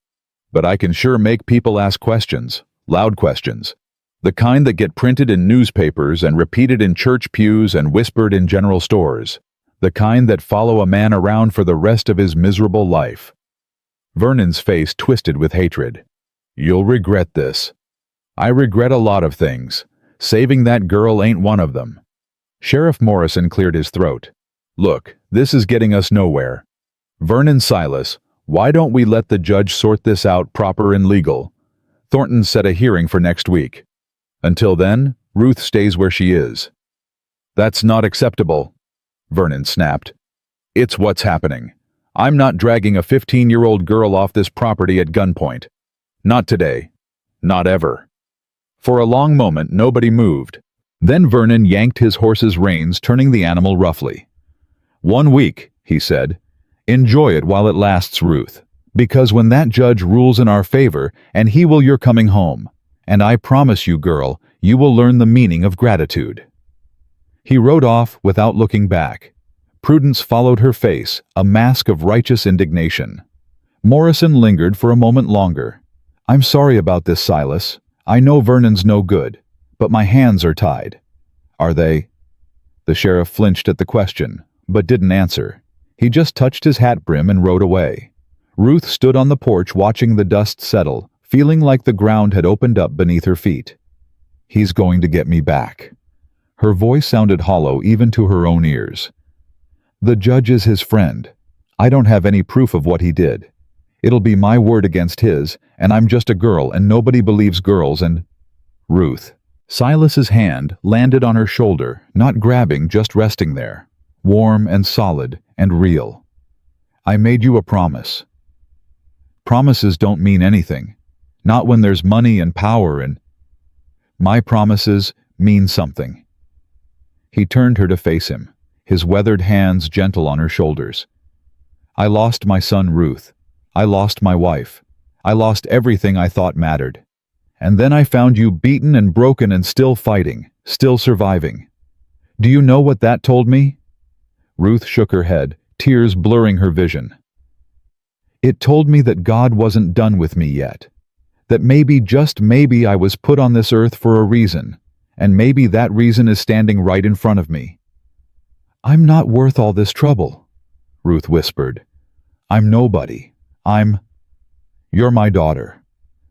A: But I can sure make people ask questions, loud questions. The kind that get printed in newspapers and repeated in church pews and whispered in general stores. The kind that follow a man around for the rest of his miserable life. Vernon's face twisted with hatred. You'll regret this. I regret a lot of things. Saving that girl ain't one of them. Sheriff Morrison cleared his throat. Look, this is getting us nowhere. Vernon, Silas, why don't we let the judge sort this out proper and legal? Thornton set a hearing for next week. Until then, Ruth stays where she is. That's not acceptable, Vernon snapped. It's what's happening. I'm not dragging a 15-year-old girl off this property at gunpoint. Not today. Not ever. For a long moment, nobody moved. Then Vernon yanked his horse's reins, turning the animal roughly. 1 week, he said. Enjoy it while it lasts, Ruth. Because when that judge rules in our favor, and he will, you're coming home. And I promise you, girl, you will learn the meaning of gratitude. He rode off without looking back. Prudence followed her face, a mask of righteous indignation. Morrison lingered for a moment longer. I'm sorry about this, Silas. I know Vernon's no good, but my hands are tied. Are they? The sheriff flinched at the question, but didn't answer. He just touched his hat brim and rode away. Ruth stood on the porch watching the dust settle, feeling like the ground had opened up beneath her feet. He's going to get me back. Her voice sounded hollow even to her own ears. The judge is his friend. I don't have any proof of what he did. It'll be my word against his, and I'm just a girl and nobody believes girls and... Ruth. Silas's hand landed on her shoulder, not grabbing, just resting there. Warm and solid and real. I made you a promise. Promises don't mean anything. Not when there's money and power and... My promises mean something. He turned her to face him, his weathered hands gentle on her shoulders. I lost my son, Ruth. I lost my wife. I lost everything I thought mattered. And then I found you beaten and broken and still fighting, still surviving. Do you know what that told me? Ruth shook her head, tears blurring her vision. It told me that God wasn't done with me yet. That maybe, just maybe, I was put on this earth for a reason, and maybe that reason is standing right in front of me. I'm not worth all this trouble, Ruth whispered. I'm nobody. You're my daughter.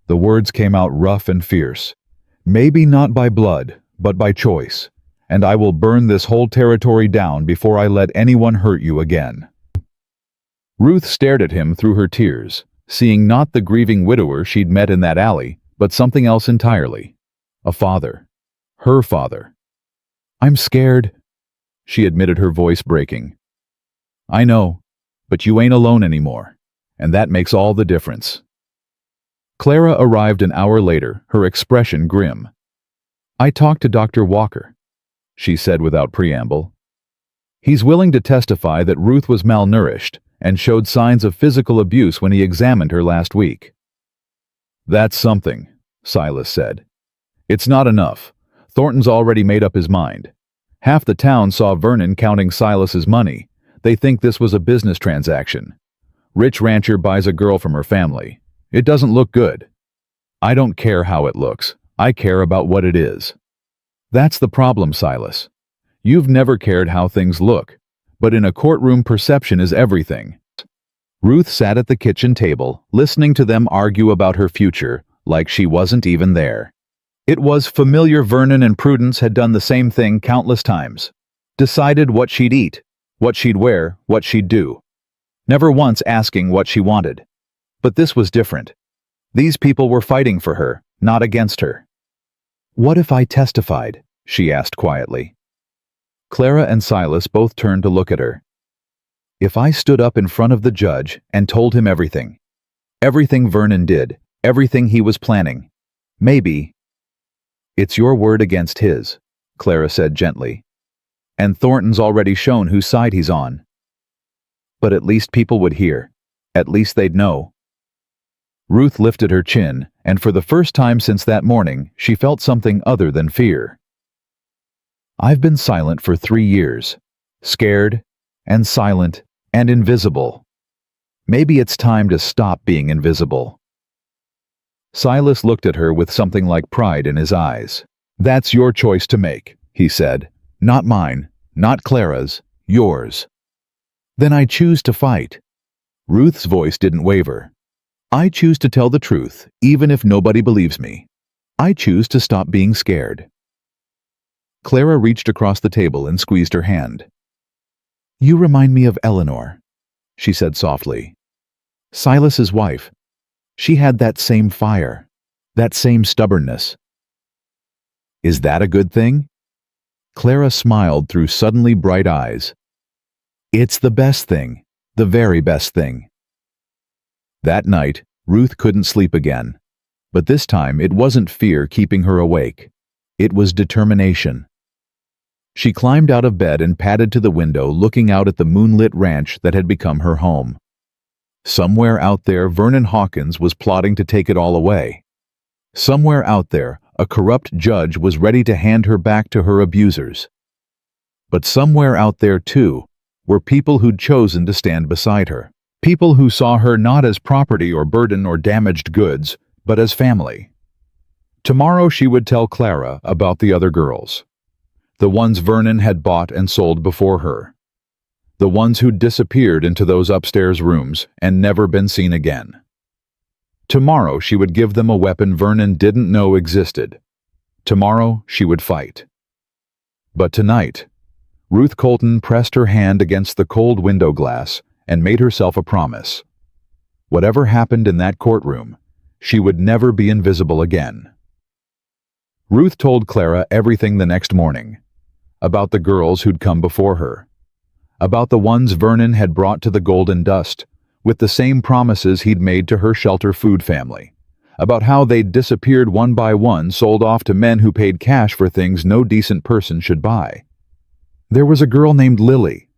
A: The words came out rough and fierce. Maybe not by blood, but by choice. And I will burn this whole territory down before I let anyone hurt you again. Ruth stared at him through her tears, seeing not the grieving widower she'd met in that alley, but something else entirely. A father. Her father. I'm scared, she admitted, her voice breaking. I know, but you ain't alone anymore, and that makes all the difference. Clara arrived an hour later, her expression grim. I talked to Dr. Walker, she said without preamble. He's willing to testify that Ruth was malnourished and showed signs of physical abuse when he examined her last week. That's something, Silas said. It's not enough. Thornton's already made up his mind. Half the town saw Vernon counting Silas's money. They think this was a business transaction. Rich rancher buys a girl from her family. It doesn't look good. I don't care how it looks. I care about what it is. That's the problem, Silas. You've never cared how things look, but in a courtroom, perception is everything. Ruth sat at the kitchen table, listening to them argue about her future, like she wasn't even there. It was familiar. Vernon and Prudence had done the same thing countless times. Decided what she'd eat, what she'd wear, what she'd do. Never once asking what she wanted. But this was different. These people were fighting for her, not against her. What if I testified? She asked quietly. Clara and Silas both turned to look at her. If I stood up in front of the judge and told him everything. Everything Vernon did, everything he was planning. Maybe. It's your word against his, Clara said gently. And Thornton's already shown whose side he's on. But at least people would hear. At least they'd know. Ruth lifted her chin, and for the first time since that morning, she felt something other than fear. I've been silent for 3 years. Scared, and silent, and invisible. Maybe it's time to stop being invisible. Silas looked at her with something like pride in his eyes. That's your choice to make, he said. Not mine, not Clara's, yours. Then I choose to fight. Ruth's voice didn't waver. I choose to tell the truth, even if nobody believes me. I choose to stop being scared. Clara reached across the table and squeezed her hand. You remind me of Eleanor, she said softly. Silas's wife. She had that same fire, that same stubbornness. Is that a good thing? Clara smiled through suddenly bright eyes. It's the best thing, the very best thing. That night, Ruth couldn't sleep again. But this time it wasn't fear keeping her awake. It was determination. She climbed out of bed and padded to the window, looking out at the moonlit ranch that had become her home. Somewhere out there, Vernon Hawkins was plotting to take it all away. Somewhere out there, a corrupt judge was ready to hand her back to her abusers. But somewhere out there, too, were people who'd chosen to stand beside her. People who saw her not as property or burden or damaged goods, but as family. Tomorrow she would tell Clara about the other girls. The ones Vernon had bought and sold before her. The ones who'd disappeared into those upstairs rooms and never been seen again. Tomorrow she would give them a weapon Vernon didn't know existed. Tomorrow she would fight. But tonight, Ruth Colton pressed her hand against the cold window glass and made herself a promise. Whatever happened in that courtroom, she would never be invisible again. Ruth told Clara everything the next morning. About the girls who'd come before her. About the ones Vernon had brought to the Golden Dust, with the same promises he'd made to her shelter food family. About how they'd disappeared one by one, sold off to men who paid cash for things no decent person should buy. There was a girl named Lily.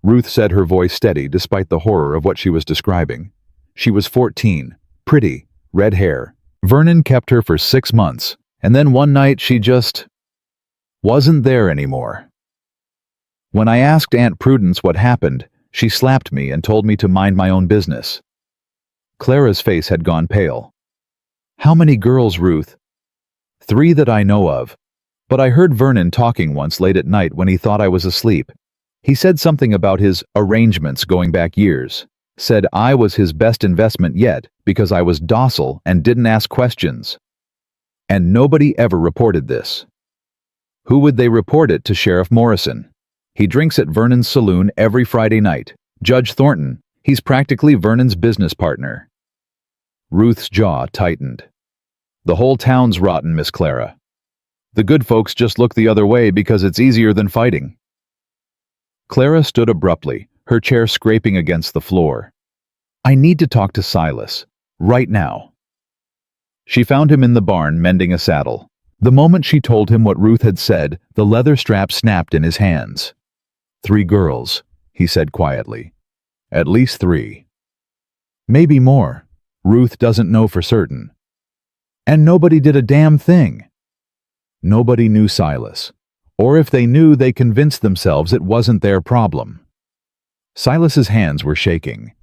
A: Ruth said, her voice steady despite the horror of what she was describing. She was 14, pretty, red hair. Vernon kept her for 6 months, and then one night she just wasn't there anymore. When I asked Aunt Prudence what happened, she slapped me and told me to mind my own business. Clara's face had gone pale. How many girls, Ruth? 3 that I know of. But I heard Vernon talking once late at night when he thought I was asleep. He said something about his arrangements going back years. Said I was his best investment yet because I was docile and didn't ask questions. And nobody ever reported this. Who would they report it to? Sheriff Morrison. He drinks at Vernon's saloon every Friday night. Judge Thornton. He's practically Vernon's business partner. Ruth's jaw tightened. The whole town's rotten, Miss Clara. The good folks just look the other way because it's easier than fighting. Clara stood abruptly, her chair scraping against the floor. I need to talk to Silas. Right now. She found him in the barn mending a saddle. The moment she told him what Ruth had said, the leather strap snapped in his hands. 3 girls, he said quietly. At least 3. Maybe more. Ruth doesn't know for certain. And nobody did a damn thing. Nobody knew Silas. Or if they knew, they convinced themselves it wasn't their problem. Silas's hands were shaking.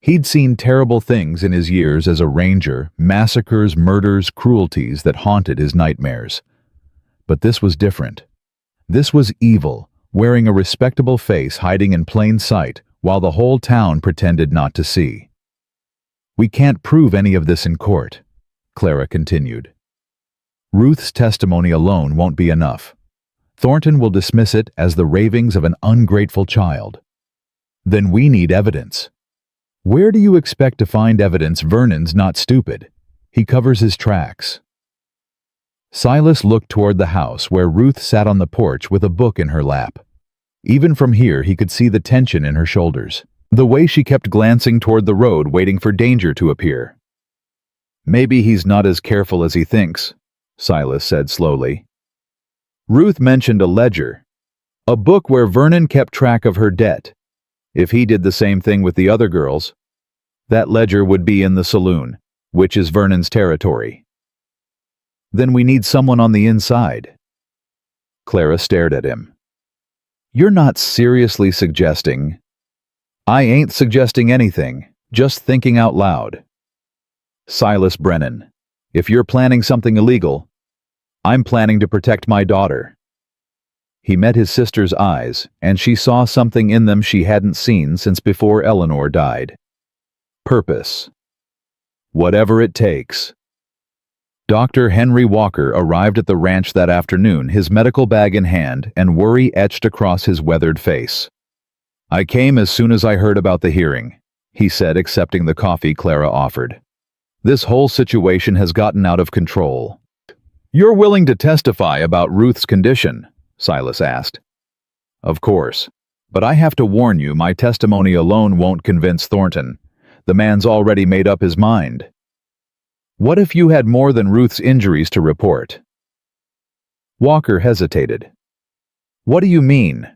A: He'd seen terrible things in his years as a ranger, massacres, murders, cruelties that haunted his nightmares. But this was different. This was evil, wearing a respectable face hiding in plain sight while the whole town pretended not to see. We can't prove any of this in court, Clara continued. Ruth's testimony alone won't be enough. Thornton will dismiss it as the ravings of an ungrateful child. Then we need evidence. Where do you expect to find evidence Vernon's not stupid? He covers his tracks. Silas looked toward the house where Ruth sat on the porch with a book in her lap. Even from here he could see the tension in her shoulders, the way she kept glancing toward the road waiting for danger to appear. Maybe he's not as careful as he thinks, Silas said slowly. Ruth mentioned a ledger, a book where Vernon kept track of her debt. If he did the same thing with the other girls, that ledger would be in the saloon, which is Vernon's territory. Then we need someone on the inside. Clara stared at him. You're not seriously suggesting? I ain't suggesting anything, just thinking out loud. Silas Brennan, if you're planning something illegal, I'm planning to protect my daughter. He met his sister's eyes, and she saw something in them she hadn't seen since before Eleanor died. Purpose. Whatever it takes. Dr. Henry Walker arrived at the ranch that afternoon, his medical bag in hand and worry etched across his weathered face. I came as soon as I heard about the hearing, he said, accepting the coffee Clara offered. This whole situation has gotten out of control. You're willing to testify about Ruth's condition? Silas asked. Of course, but I have to warn you, my testimony alone won't convince Thornton. The man's already made up his mind. What if you had more than Ruth's injuries to report? Walker hesitated. What do you mean?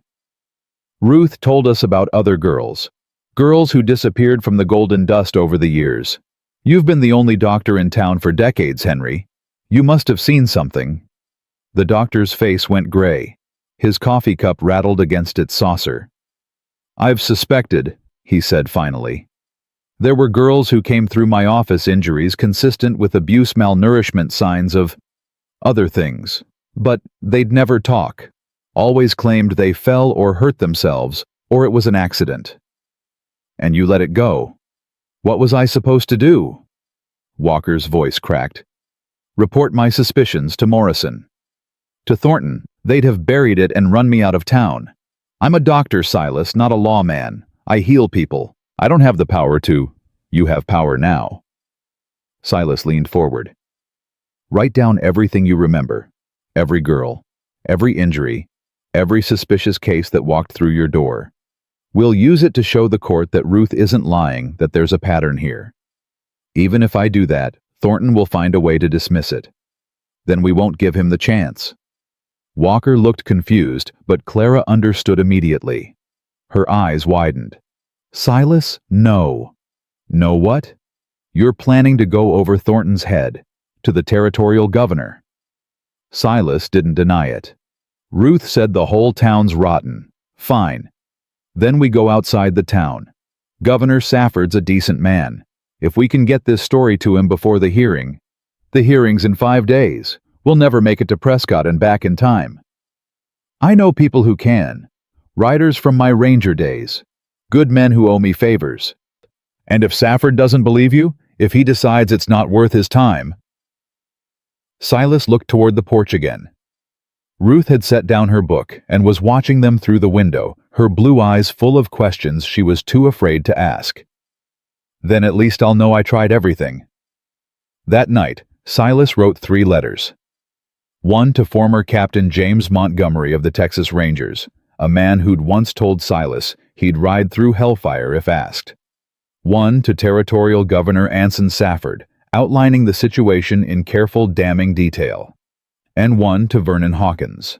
A: Ruth told us about other girls who disappeared from the golden dust over the years. You've been the only doctor in town for decades, Henry. You must have seen something. The doctor's face went gray. His coffee cup rattled against its saucer. I've suspected, he said finally. There were girls who came through my office injuries consistent with abuse, malnourishment, signs of other things. But they'd never talk. Always claimed they fell or hurt themselves, or it was an accident. And you let it go. What was I supposed to do? Walker's voice cracked. Report my suspicions to Morrison. To Thornton, they'd have buried it and run me out of town. I'm a doctor, Silas, not a lawman. I heal people. I don't have the power to. You have power now. Silas leaned forward. Write down everything you remember. Every girl. Every injury. Every suspicious case that walked through your door. We'll use it to show the court that Ruth isn't lying, that there's a pattern here. Even if I do that, Thornton will find a way to dismiss it. Then we won't give him the chance. Walker looked confused, but Clara understood immediately. Her eyes widened. Silas, no. No what? You're planning to go over Thornton's head, to the territorial governor. Silas didn't deny it. Ruth said the whole town's rotten. Fine. Then we go outside the town. Governor Safford's a decent man. If we can get this story to him before the hearing's in 5 days. We'll never make it to Prescott and back in time. I know people who can. Riders from my ranger days. Good men who owe me favors. And if Safford doesn't believe you, if he decides it's not worth his time. Silas looked toward the porch again. Ruth had set down her book and was watching them through the window, her blue eyes full of questions she was too afraid to ask. Then at least I'll know I tried everything. That night, Silas wrote 3 letters. One to former Captain James Montgomery of the Texas Rangers, a man who'd once told Silas he'd ride through hellfire if asked. One to Territorial Governor Anson Safford, outlining the situation in careful, damning detail. And one to Vernon Hawkins.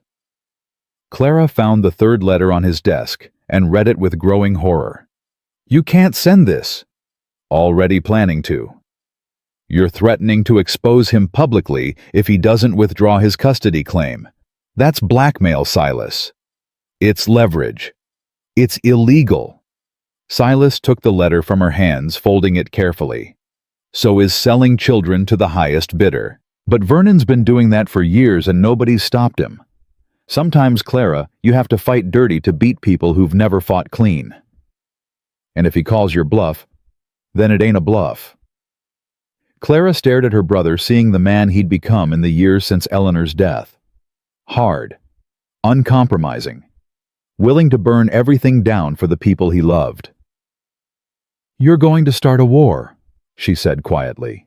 A: Clara found the third letter on his desk and read it with growing horror. "You can't send this." "Already planning to." "You're threatening to expose him publicly if he doesn't withdraw his custody claim. That's blackmail, Silas. It's leverage. It's illegal." Silas took the letter from her hands, folding it carefully. "So is selling children to the highest bidder. But Vernon's been doing that for years and nobody's stopped him. Sometimes, Clara, you have to fight dirty to beat people who've never fought clean. And if he calls your bluff, then it ain't a bluff." Clara stared at her brother, seeing the man he'd become in the years since Eleanor's death. Hard, uncompromising, willing to burn everything down for the people he loved. "You're going to start a war," she said quietly.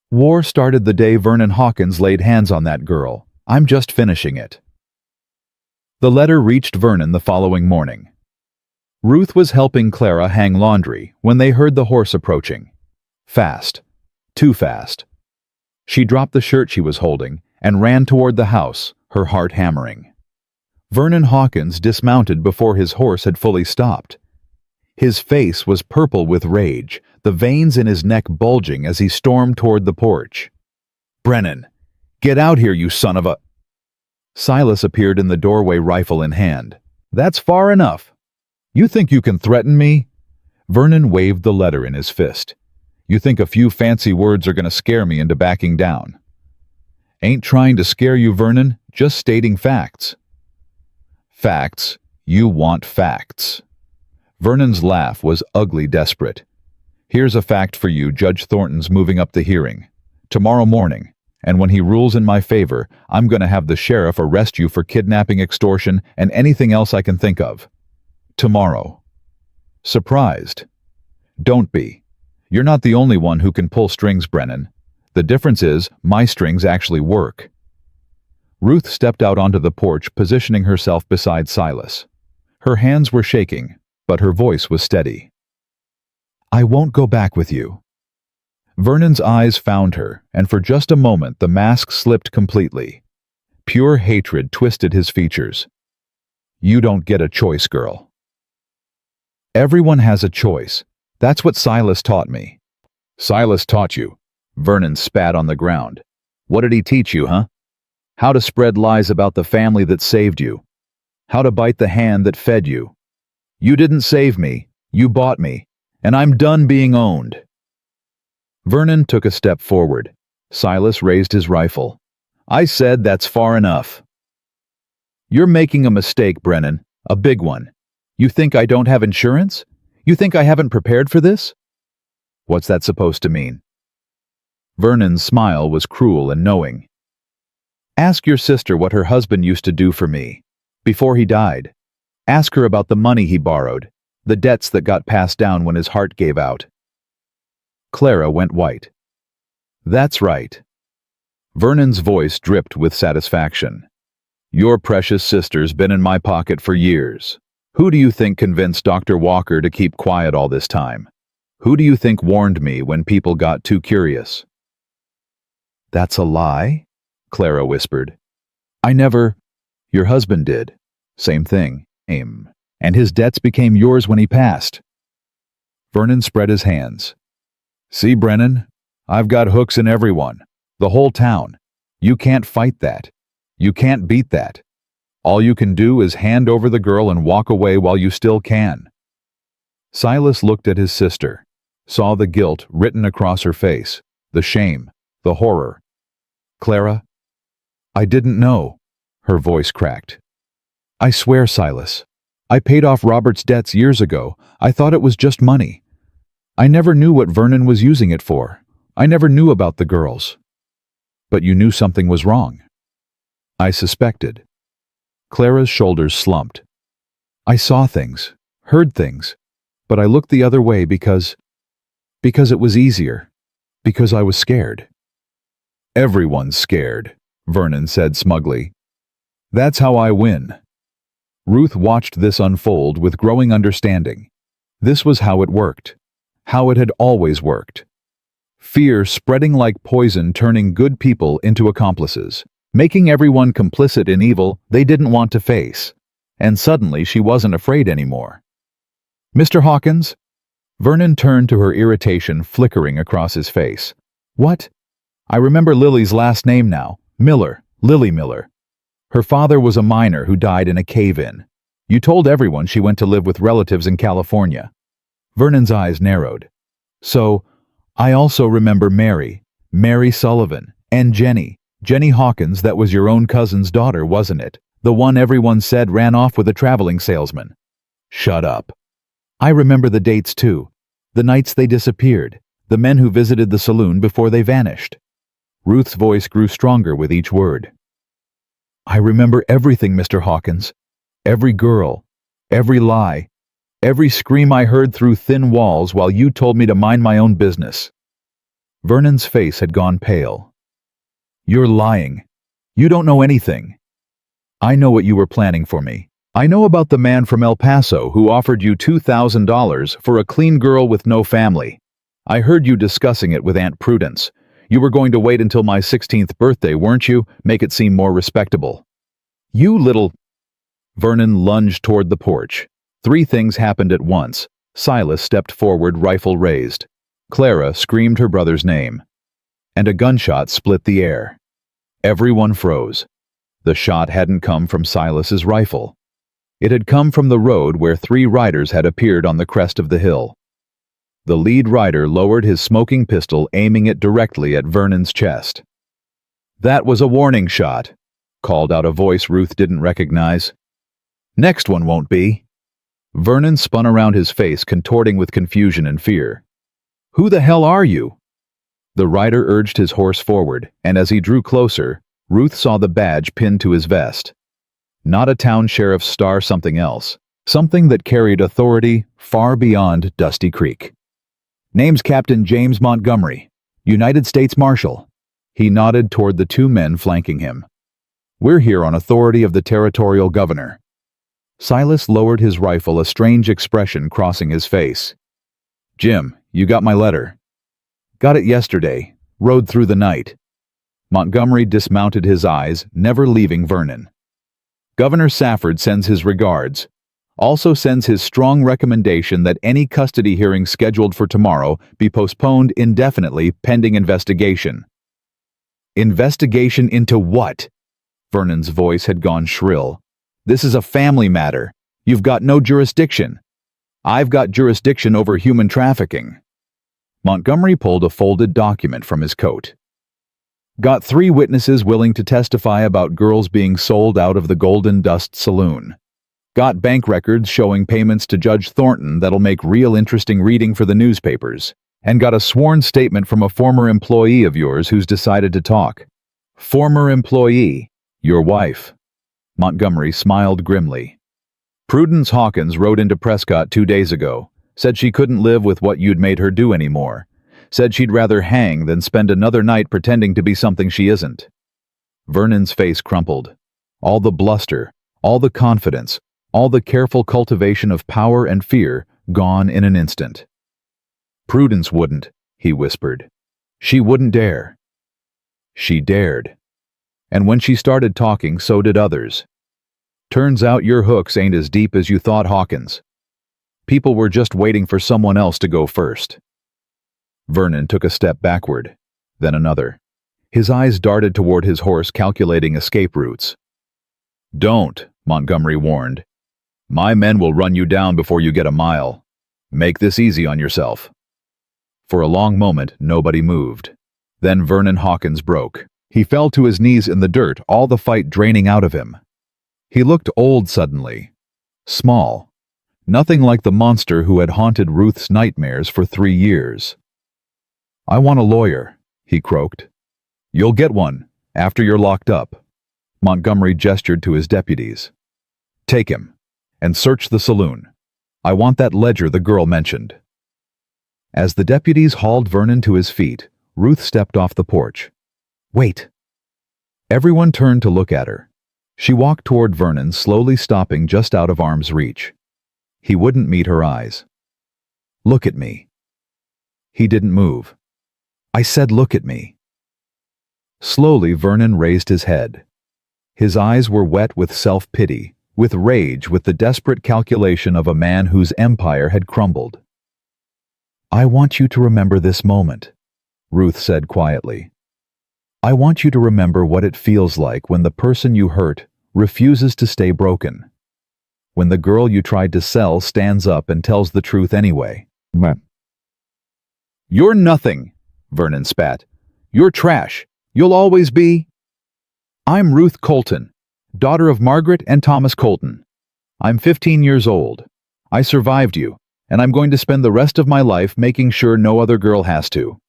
A: "War started the day Vernon Hawkins laid hands on that girl. I'm just finishing it." The letter reached Vernon the following morning. Ruth was helping Clara hang laundry when they heard the horse approaching. Fast. Too fast. She dropped the shirt she was holding and ran toward the house, her heart hammering. Vernon Hawkins dismounted before his horse had fully stopped. His face was purple with rage, the veins in his neck bulging as he stormed toward the porch. "Brennan, get out here, you son of a—" Silas appeared in the doorway, rifle in hand. "That's far enough. You think you can threaten me?" Vernon waved the letter in his fist. "You think a few fancy words are going to scare me into backing down?" "Ain't trying to scare you, Vernon, just stating facts." "Facts? You want facts." Vernon's laugh was ugly desperate. "Here's a fact for you. Judge Thornton's moving up the hearing tomorrow morning. And when he rules in my favor, I'm going to have the sheriff arrest you for kidnapping, extortion, and anything else I can think of. Tomorrow." Surprised? Don't be. You're not the only one who can pull strings, Brennan. The difference is, my strings actually work. Ruth stepped out onto the porch, positioning herself beside Silas. Her hands were shaking, but her voice was steady. "I won't go back with you." Vernon's eyes found her, and for just a moment the mask slipped completely. Pure hatred twisted his features. "You don't get a choice, girl." "Everyone has a choice. That's what Silas taught me." "Silas taught you?" Vernon spat on the ground. "What did he teach you, huh? How to spread lies about the family that saved you. How to bite the hand that fed you. You didn't save me, you bought me, and I'm done being owned." Vernon took a step forward. Silas raised his rifle. "I said that's far enough." "You're making a mistake, Brennan, a big one. You think I don't have insurance? You think I haven't prepared for this?" "What's that supposed to mean?" Vernon's smile was cruel and knowing. "Ask your sister what her husband used to do for me, before he died. Ask her about the money he borrowed, the debts that got passed down when his heart gave out." Clara went white. "That's right." Vernon's voice dripped with satisfaction. "Your precious sister's been in my pocket for years. Who do you think convinced Dr. Walker to keep quiet all this time? Who do you think warned me when people got too curious?" "That's a lie?" Clara whispered. "I never—" "Your husband did. Same thing, aim. And his debts became yours when he passed." Vernon spread his hands. "See, Brennan, I've got hooks in everyone, the whole town. You can't fight that. You can't beat that. All you can do is hand over the girl and walk away while you still can." Silas looked at his sister, saw the guilt written across her face, the shame, the horror. "Clara, I didn't know." Her voice cracked. "I swear, Silas, I paid off Robert's debts years ago. I thought it was just money. I never knew what Vernon was using it for. I never knew about the girls." "But you knew something was wrong." "I suspected." Clara's shoulders slumped. "I saw things, heard things, but I looked the other way because it was easier, because I was scared." "Everyone's scared," Vernon said smugly. That's how I win. Ruth watched this unfold with growing understanding. This was how it worked. How it had always worked. Fear spreading like poison, turning good people into accomplices, making everyone complicit in evil they didn't want to face. And suddenly she wasn't afraid anymore. Mr. Hawkins? Vernon turned to her, irritation flickering across his face. What? I remember Lily's last name now. Miller. Lily Miller. Her father was a miner who died in a cave-in. You told everyone she went to live with relatives in California. Vernon's eyes narrowed. So, I also remember Mary Sullivan, and Jenny Hawkins. That was your own cousin's daughter, wasn't it? The one everyone said ran off with a traveling salesman. Shut up. I remember the dates too. The nights they disappeared. The men who visited the saloon before they vanished. Ruth's voice grew stronger with each word. I remember everything, Mr. Hawkins. Every girl. Every lie. Every scream I heard through thin walls while you told me to mind my own business. Vernon's face had gone pale. You're lying. You don't know anything. I know what you were planning for me. I know about the man from El Paso who offered you $2,000 for a clean girl with no family. I heard you discussing it with Aunt Prudence. You were going to wait until my 16th birthday, weren't you? Make it seem more respectable. You little... Vernon lunged toward the porch. Three things happened at once. Silas stepped forward, rifle raised. Clara screamed her brother's name. And a gunshot split the air. Everyone froze. The shot hadn't come from Silas's rifle. It had come from the road where three riders had appeared on the crest of the hill. The lead rider lowered his smoking pistol, aiming it directly at Vernon's chest. That was a warning shot, called out a voice Ruth didn't recognize. Next one won't be. Vernon spun around, his face contorting with confusion and fear. Who the hell are you? The rider urged his horse forward, and as he drew closer, Ruth saw the badge pinned to his vest. Not a town sheriff's star, something else. Something that carried authority far beyond Dusty Creek. Name's Captain James Montgomery, United States Marshal. He nodded toward the two men flanking him. We're here on authority of the territorial governor. Silas lowered his rifle, a strange expression crossing his face. Jim, you got my letter. Got it yesterday. Rode through the night. Montgomery dismounted, his eyes never leaving Vernon. Governor Safford sends his regards. Also sends his strong recommendation that any custody hearing scheduled for tomorrow be postponed indefinitely pending investigation. Investigation into what? Vernon's voice had gone shrill. This is a family matter. You've got no jurisdiction. I've got jurisdiction over human trafficking. Montgomery pulled a folded document from his coat. Got 3 witnesses willing to testify about girls being sold out of the Golden Dust Saloon. Got bank records showing payments to Judge Thornton that'll make real interesting reading for the newspapers. And got a sworn statement from a former employee of yours who's decided to talk. Former employee, your wife. Montgomery smiled grimly. Prudence Hawkins rode into Prescott 2 days ago. Said she couldn't live with what you'd made her do anymore. Said she'd rather hang than spend another night pretending to be something she isn't. Vernon's face crumpled. All the bluster, all the confidence, all the careful cultivation of power and fear gone in an instant. Prudence wouldn't, he whispered. She wouldn't dare. She dared. And when she started talking, so did others. Turns out your hooks ain't as deep as you thought, Hawkins. People were just waiting for someone else to go first. Vernon took a step backward, then another. His eyes darted toward his horse, calculating escape routes. Don't, Montgomery warned. My men will run you down before you get a mile. Make this easy on yourself. For a long moment, nobody moved. Then Vernon Hawkins broke. He fell to his knees in the dirt, all the fight draining out of him. He looked old suddenly. Small. Nothing like the monster who had haunted Ruth's nightmares for 3 years. I want a lawyer, he croaked. You'll get one, after you're locked up. Montgomery gestured to his deputies. Take him, and search the saloon. I want that ledger the girl mentioned. As the deputies hauled Vernon to his feet, Ruth stepped off the porch. Wait. Everyone turned to look at her. She walked toward Vernon, slowly stopping just out of arm's reach. He wouldn't meet her eyes. "Look at me." He didn't move. "I said look at me." Slowly, Vernon raised his head. His eyes were wet with self-pity, with rage, with the desperate calculation of a man whose empire had crumbled. "I want you to remember this moment," Ruth said quietly. "I want you to remember what it feels like when the person you hurt refuses to stay broken. When the girl you tried to sell stands up and tells the truth anyway." "You're nothing," Vernon spat. "You're trash. You'll always be." "I'm Ruth Colton, daughter of Margaret and Thomas Colton. I'm 15 years old. I survived you, and I'm going to spend the rest of my life making sure no other girl has to."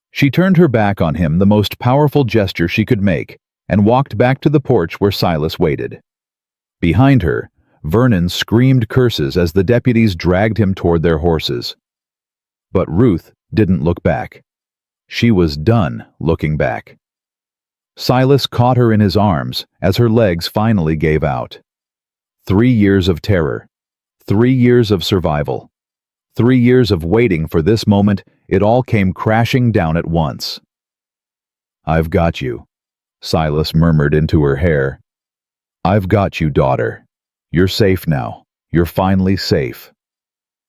A: She turned her back on him, the most powerful gesture she could make, and walked back to the porch where Silas waited. Behind her, Vernon screamed curses as the deputies dragged him toward their horses. But Ruth didn't look back. She was done looking back. Silas caught her in his arms as her legs finally gave out. 3 years of terror. 3 years of survival. 3 years of waiting for this moment. It all came crashing down at once. "I've got you," Silas murmured into her hair. "I've got you, daughter. You're safe now. You're finally safe."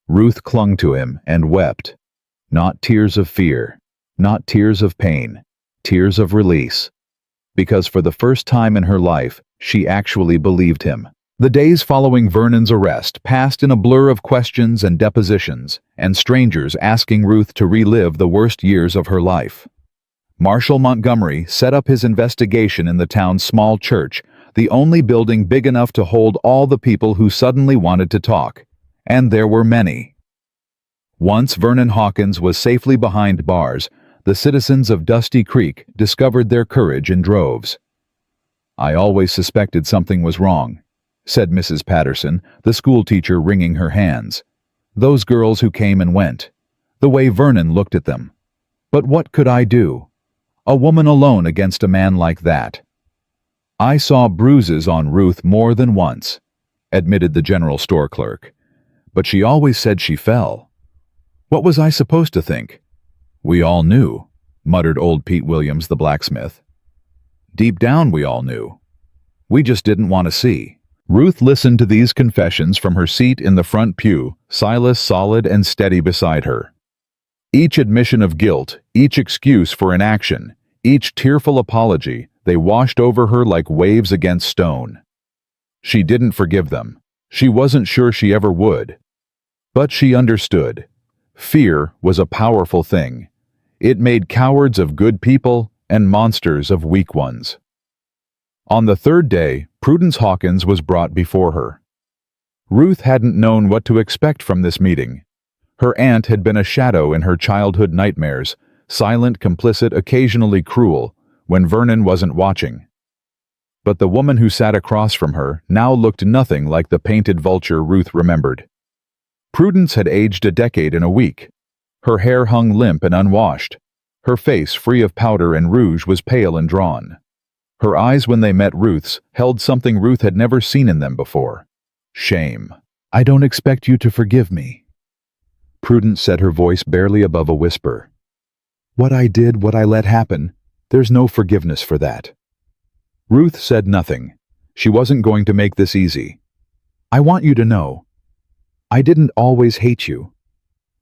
A: Ruth clung to him and wept. Not tears of fear, not tears of pain, tears of release. Because for the first time in her life, she actually believed him. The days following Vernon's arrest passed in a blur of questions and depositions, and strangers asking Ruth to relive the worst years of her life. Marshal Montgomery set up his investigation in the town's small church, the only building big enough to hold all the people who suddenly wanted to talk. And there were many. Once Vernon Hawkins was safely behind bars, the citizens of Dusty Creek discovered their courage in droves. "I always suspected something was wrong," said Mrs. Patterson, the schoolteacher, wringing her hands. "Those girls who came and went. The way Vernon looked at them. But what could I do? A woman alone against a man like that." "I saw bruises on Ruth more than once," admitted the general store clerk. "But she always said she fell. What was I supposed to think?" "We all knew," muttered old Pete Williams, the blacksmith. "Deep down we all knew. We just didn't want to see." Ruth listened to these confessions from her seat in the front pew, Silas solid and steady beside her. Each admission of guilt, each excuse for inaction, each tearful apology, they washed over her like waves against stone. She didn't forgive them. She wasn't sure she ever would. But she understood. Fear was a powerful thing. It made cowards of good people and monsters of weak ones. On the third day, Prudence Hawkins was brought before her. Ruth hadn't known what to expect from this meeting. Her aunt had been a shadow in her childhood nightmares, silent, complicit, occasionally cruel, when Vernon wasn't watching. But the woman who sat across from her now looked nothing like the painted vulture Ruth remembered. Prudence had aged a decade in a week. Her hair hung limp and unwashed. Her face, free of powder and rouge, was pale and drawn. Her eyes, when they met Ruth's, held something Ruth had never seen in them before. Shame. "I don't expect you to forgive me," Prudence said, her voice barely above a whisper. "What I did, what I let happen, there's no forgiveness for that." Ruth said nothing. She wasn't going to make this easy. "I want you to know, I didn't always hate you.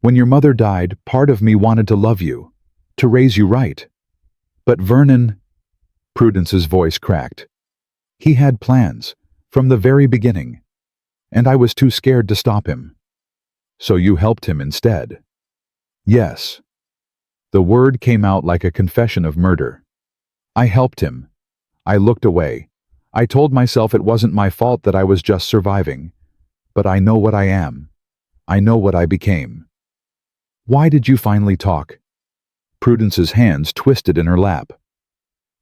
A: When your mother died, part of me wanted to love you, to raise you right. But Vernon," Prudence's voice cracked, "he had plans, from the very beginning, and I was too scared to stop him." "So you helped him instead?" "Yes." The word came out like a confession of murder. "I helped him. I looked away. I told myself it wasn't my fault, that I was just surviving. But I know what I am. I know what I became." "Why did you finally talk?" Prudence's hands twisted in her lap.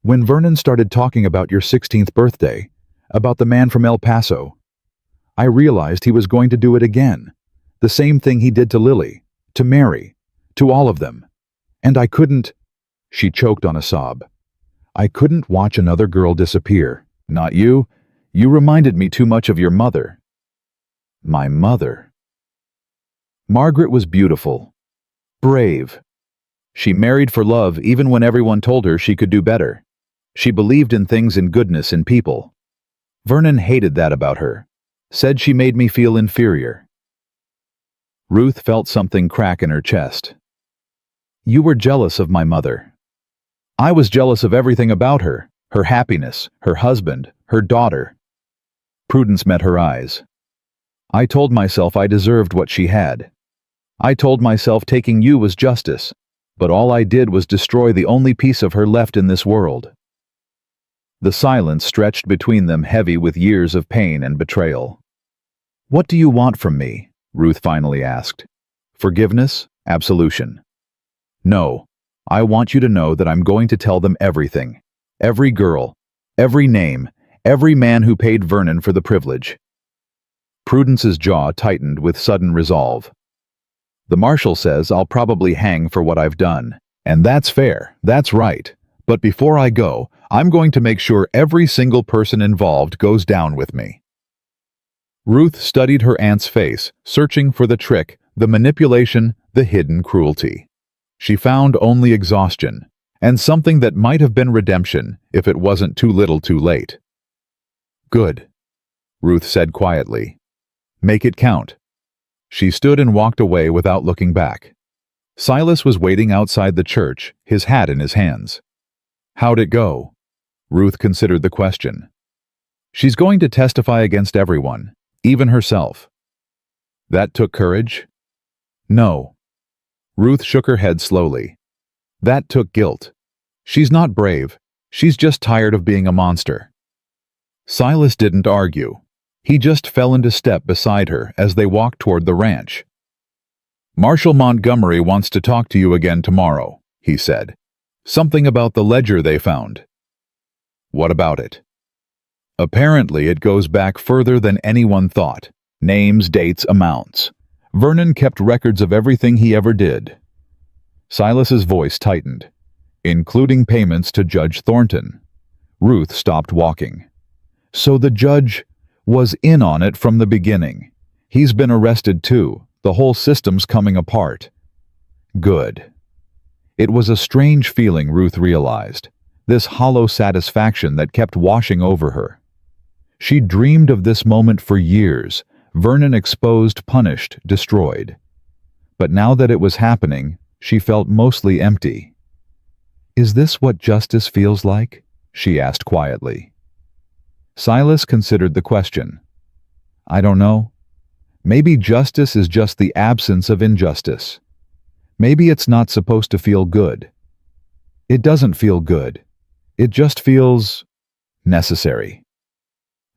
A: "When Vernon started talking about your 16th birthday, about the man from El Paso, I realized he was going to do it again. The same thing he did to Lily, to Mary, to all of them. And I couldn't—" She choked on a sob. I couldn't watch another girl disappear. Not you. You reminded me too much of your mother. My mother. Margaret was beautiful. Brave. She married for love even when everyone told her she could do better. She believed in things and goodness in people. Vernon hated that about her. Said she made me feel inferior. Ruth felt something crack in her chest. You were jealous of my mother. I was jealous of everything about her, her happiness, her husband, her daughter. Prudence met her eyes. I told myself I deserved what she had. I told myself taking you was justice, but all I did was destroy the only piece of her left in this world. The silence stretched between them, heavy with years of pain and betrayal. What do you want from me? Ruth finally asked. Forgiveness? Absolution. No, I want you to know that I'm going to tell them everything. Every girl, every name, every man who paid Vernon for the privilege. Prudence's jaw tightened with sudden resolve. The marshal says I'll probably hang for what I've done. And that's fair, that's right. But before I go, I'm going to make sure every single person involved goes down with me. Ruth studied her aunt's face, searching for the trick, the manipulation, the hidden cruelty. She found only exhaustion, and something that might have been redemption if it wasn't too little too late. Good, Ruth said quietly. Make it count. She stood and walked away without looking back. Silas was waiting outside the church, his hat in his hands. How'd it go? Ruth considered the question. She's going to testify against everyone, even herself. That took courage? No. Ruth shook her head slowly. That took guilt. She's not brave. She's just tired of being a monster. Silas didn't argue. He just fell into step beside her as they walked toward the ranch. Marshal Montgomery wants to talk to you again tomorrow, he said. Something about the ledger they found. What about it? Apparently it goes back further than anyone thought. Names, dates, amounts. Vernon kept records of everything he ever did. Silas's voice tightened, including payments to Judge Thornton. Ruth stopped walking. So the judge was in on it from the beginning. He's been arrested too. The whole system's coming apart. Good. It was a strange feeling, Ruth realized, this hollow satisfaction that kept washing over her. She dreamed of this moment for years, Vernon exposed, punished, destroyed. But now that it was happening, she felt mostly empty. Is this what justice feels like? She asked quietly. Silas considered the question. I don't know. Maybe justice is just the absence of injustice. Maybe it's not supposed to feel good. It doesn't feel good. It just feels necessary.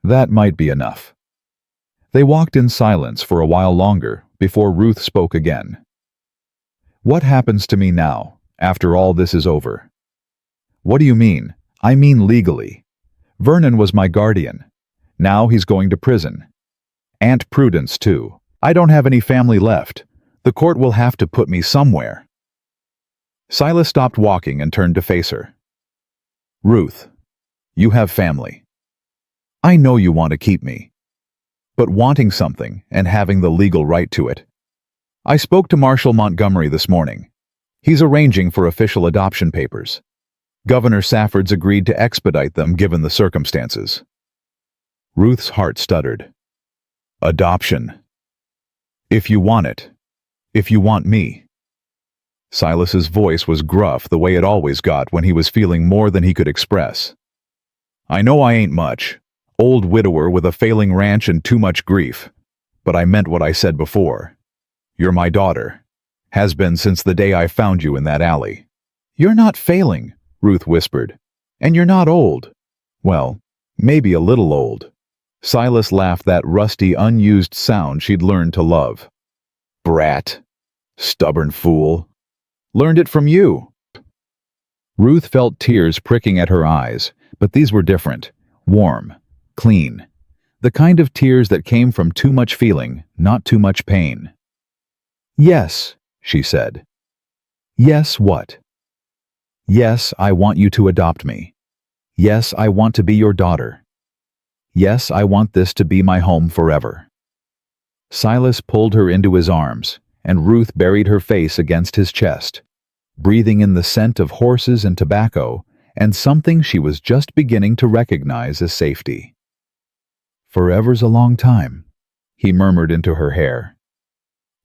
A: That might be enough. They walked in silence for a while longer before Ruth spoke again. What happens to me now, after all this is over? What do you mean? I mean legally. Vernon was my guardian. Now he's going to prison. Aunt Prudence, too. I don't have any family left. The court will have to put me somewhere. Silas stopped walking and turned to face her. Ruth, you have family. I know you want to keep me. But wanting something and having the legal right to it. I spoke to Marshal Montgomery this morning. He's arranging for official adoption papers. Governor Safford's agreed to expedite them given the circumstances. Ruth's heart stuttered. Adoption. If you want it. If you want me. Silas's voice was gruff the way it always got when he was feeling more than he could express. I know I ain't much. Old widower with a failing ranch and too much grief. But I meant what I said before. You're my daughter. Has been since the day I found you in that alley. You're not failing, Ruth whispered. And you're not old. Well, maybe a little old. Silas laughed, that rusty, unused sound she'd learned to love. Brat. Stubborn fool. Learned it from you. Ruth felt tears pricking at her eyes, but these were different. Warm. Clean. The kind of tears that came from too much feeling, not too much pain. Yes, she said. Yes, what? Yes, I want you to adopt me. Yes, I want to be your daughter. Yes, I want this to be my home forever. Silas pulled her into his arms, and Ruth buried her face against his chest, breathing in the scent of horses and tobacco and something she was just beginning to recognize as safety. Forever's a long time, he murmured into her hair.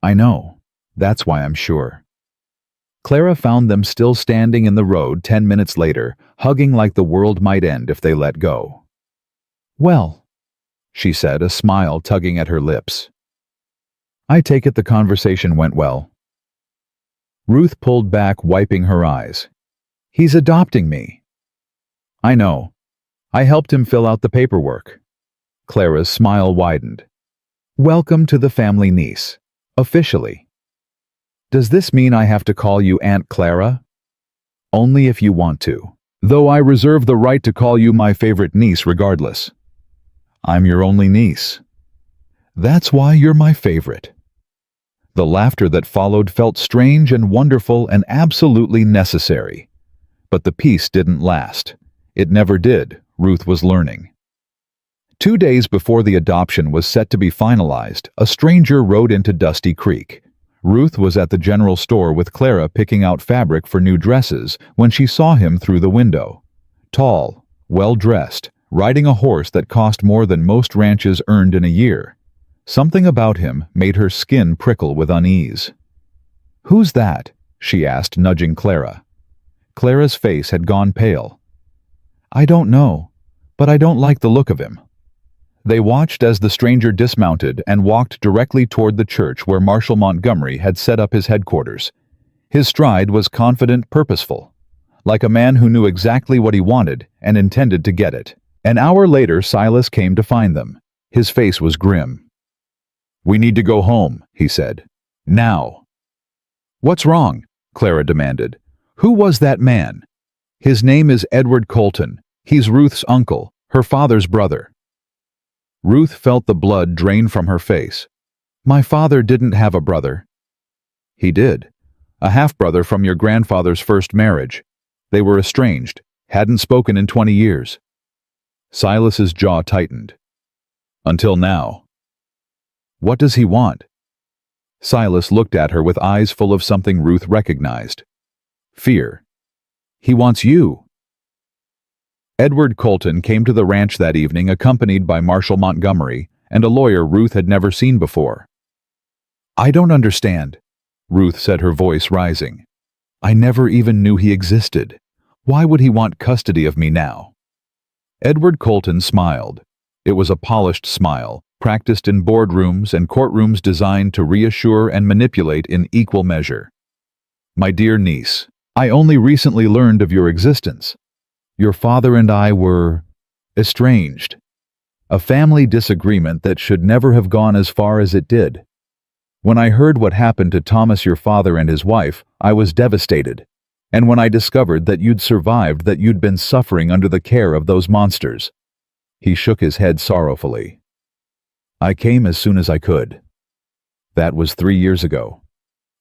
A: I know. That's why I'm sure. Clara found them still standing in the road 10 minutes later, hugging like the world might end if they let go. Well, she said, a smile tugging at her lips. I take it the conversation went well. Ruth pulled back, wiping her eyes. He's adopting me. I know. I helped him fill out the paperwork. Clara's smile widened. Welcome to the family, niece. Officially. Does this mean I have to call you Aunt Clara? Only if you want to. Though I reserve the right to call you my favorite niece regardless. I'm your only niece. That's why you're my favorite. The laughter that followed felt strange and wonderful and absolutely necessary. But the peace didn't last. It never did, Ruth was learning. 2 days before the adoption was set to be finalized, a stranger rode into Dusty Creek. Ruth was at the general store with Clara picking out fabric for new dresses when she saw him through the window. Tall, well-dressed, riding a horse that cost more than most ranches earned in a year. Something about him made her skin prickle with unease. Who's that? She asked, nudging Clara. Clara's face had gone pale. I don't know, but I don't like the look of him. They watched as the stranger dismounted and walked directly toward the church where Marshal Montgomery had set up his headquarters. His stride was confident, purposeful, like a man who knew exactly what he wanted and intended to get it. An hour later, Silas came to find them. His face was grim. We need to go home, he said. Now. What's wrong? Clara demanded. Who was that man? His name is Edward Colton. He's Ruth's uncle, her father's brother. Ruth felt the blood drain from her face. My father didn't have a brother. He did. A half-brother from your grandfather's first marriage. They were estranged, hadn't spoken in 20 years. Silas's jaw tightened. Until now. What does he want? Silas looked at her with eyes full of something Ruth recognized. Fear. He wants you. Edward Colton came to the ranch that evening accompanied by Marshal Montgomery and a lawyer Ruth had never seen before. I don't understand, Ruth said, her voice rising. I never even knew he existed. Why would he want custody of me now? Edward Colton smiled. It was a polished smile, practiced in boardrooms and courtrooms designed to reassure and manipulate in equal measure. My dear niece, I only recently learned of your existence. Your father and I were estranged. A family disagreement that should never have gone as far as it did. When I heard what happened to Thomas, your father, and his wife, I was devastated. And when I discovered that you'd survived, that you'd been suffering under the care of those monsters. He shook his head sorrowfully. I came as soon as I could. That was 3 years ago.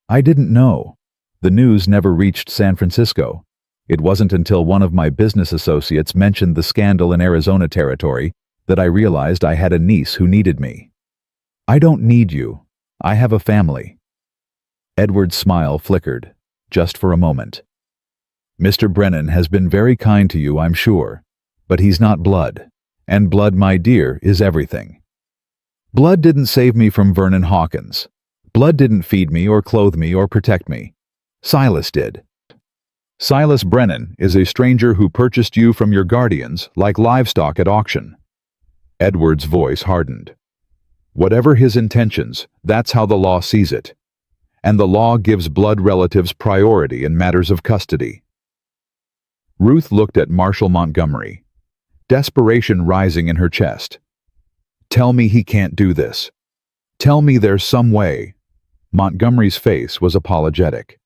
A: I didn't know. The news never reached San Francisco. It wasn't until one of my business associates mentioned the scandal in Arizona territory that I realized I had a niece who needed me. I don't need you. I have a family. Edward's smile flickered, just for a moment. Mr. Brennan has been very kind to you, I'm sure, but he's not blood, and blood, my dear, is everything. Blood didn't save me from Vernon Hawkins. Blood didn't feed me or clothe me or protect me. Silas did. Silas Brennan is a stranger who purchased you from your guardians like livestock at auction. Edward's voice hardened. Whatever his intentions, that's how the law sees it. And the law gives blood relatives priority in matters of custody. Ruth looked at Marshal Montgomery, desperation rising in her chest. Tell me he can't do this. Tell me there's some way. Montgomery's face was apologetic.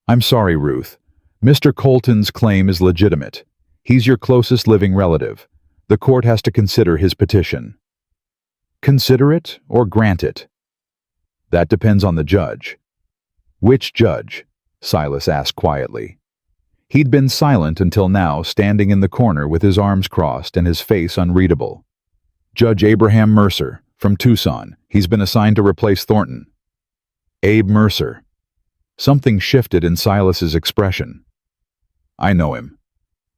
A: I'm sorry, Ruth. Mr. Colton's claim is legitimate. He's your closest living relative. The court has to consider his petition. Consider it or grant it? That depends on the judge. Which judge? Silas asked quietly. He'd been silent until now, standing in the corner with his arms crossed and his face unreadable. Judge Abraham Mercer, from Tucson. He's been assigned to replace Thornton. Abe Mercer. Something shifted in Silas's expression. I know him.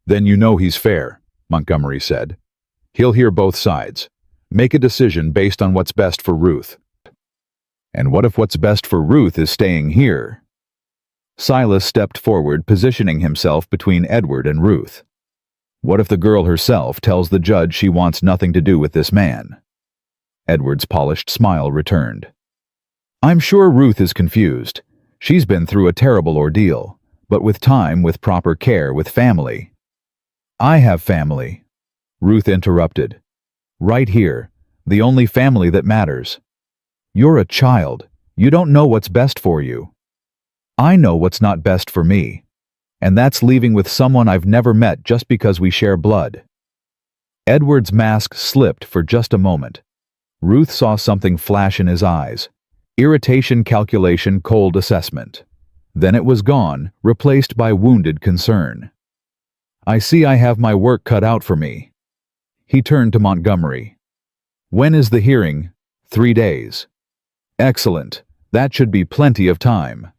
A: Then you know he's fair, Montgomery said. He'll hear both sides. Make a decision based on what's best for Ruth. And what if what's best for Ruth is staying here? Silas stepped forward, positioning himself between Edward and Ruth. What if the girl herself tells the judge she wants nothing to do with this man? Edward's polished smile returned. I'm sure Ruth is confused. She's been through a terrible ordeal, but with time, with proper care, with family. I have family, Ruth interrupted. Right here, the only family that matters. You're a child. You don't know what's best for you. I know what's not best for me, and that's leaving with someone I've never met just because we share blood. Edward's mask slipped for just a moment. Ruth saw something flash in his eyes. Irritation, calculation, cold assessment. Then it was gone, replaced by wounded concern. I see I have my work cut out for me. He turned to Montgomery. When is the hearing? 3 days. Excellent. That should be plenty of time.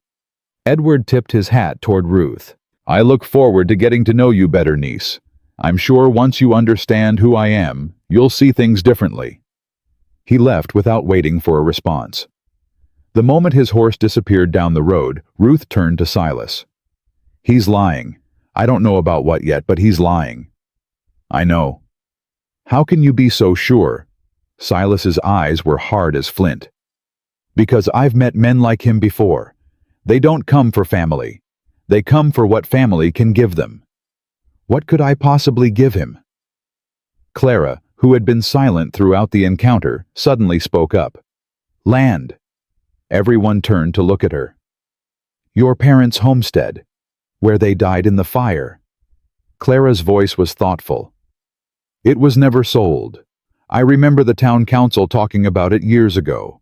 A: Edward tipped his hat toward Ruth. I look forward to getting to know you better, niece. I'm sure once you understand who I am, you'll see things differently. He left without waiting for a response. The moment his horse disappeared down the road, Ruth turned to Silas. He's lying. I don't know about what yet, but he's lying. I know. How can you be so sure? Silas's eyes were hard as flint. Because I've met men like him before. They don't come for family. They come for what family can give them. What could I possibly give him? Clara, who had been silent throughout the encounter, suddenly spoke up. Land. Everyone turned to look at her. Your parents' homestead, where they died in the fire. Clara's voice was thoughtful. It was never sold. I remember the town council talking about it years ago.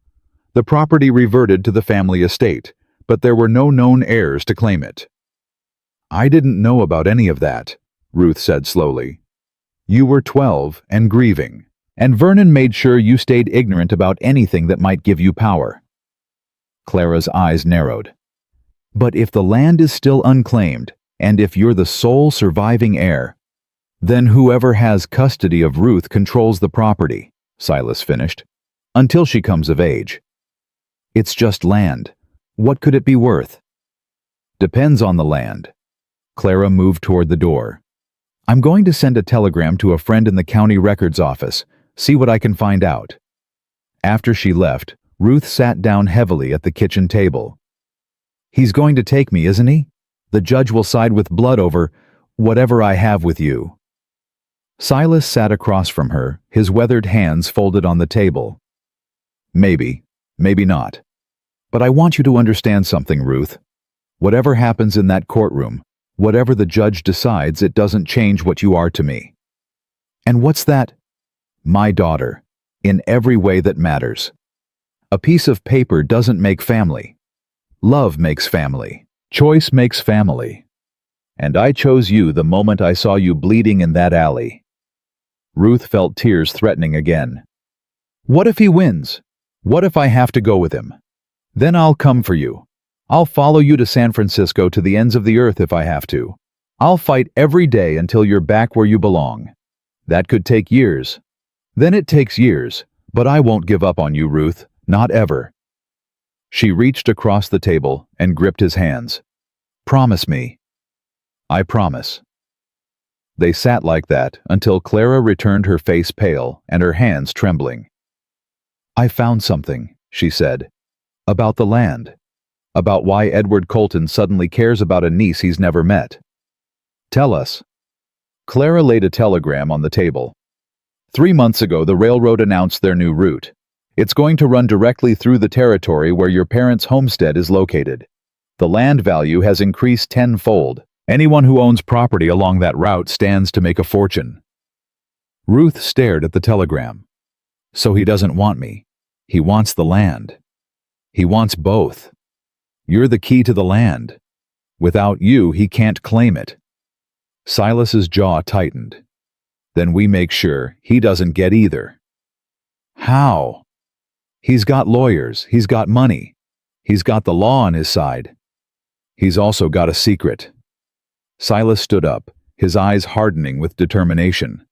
A: The property reverted to the family estate, but there were no known heirs to claim it. I didn't know about any of that, Ruth said slowly. You were 12 and grieving, and Vernon made sure you stayed ignorant about anything that might give you power. Clara's eyes narrowed. But if the land is still unclaimed, and if you're the sole surviving heir, then whoever has custody of Ruth controls the property, Silas finished, until she comes of age. It's just land. What could it be worth? Depends on the land. Clara moved toward the door. I'm going to send a telegram to a friend in the county records office, see what I can find out. After she left, Ruth sat down heavily at the kitchen table. He's going to take me, isn't he? The judge will side with blood over whatever I have with you. Silas sat across from her, his weathered hands folded on the table. Maybe, maybe not. But I want you to understand something, Ruth. Whatever happens in that courtroom, whatever the judge decides, it doesn't change what you are to me. And what's that? My daughter, in every way that matters. A piece of paper doesn't make family. Love makes family. Choice makes family. And I chose you the moment I saw you bleeding in that alley. Ruth felt tears threatening again. What if he wins? What if I have to go with him? Then I'll come for you. I'll follow you to San Francisco, to the ends of the earth if I have to. I'll fight every day until you're back where you belong. That could take years. Then it takes years, but I won't give up on you, Ruth, not ever. She reached across the table and gripped his hands. Promise me. I promise. They sat like that until Clara returned, her face pale and her hands trembling. I found something, she said, about the land, about why Edward Colton suddenly cares about a niece he's never met. Tell us. Clara laid a telegram on the table. 3 months ago, the railroad announced their new route. It's going to run directly through the territory where your parents' homestead is located. The land value has increased tenfold. Anyone who owns property along that route stands to make a fortune. Ruth stared at the telegram. So he doesn't want me. He wants the land. He wants both. You're the key to the land. Without you, he can't claim it." Silas's jaw tightened. "Then we make sure he doesn't get either." "How?" "He's got lawyers, he's got money, he's got the law on his side. He's also got a secret." Silas stood up, his eyes hardening with determination.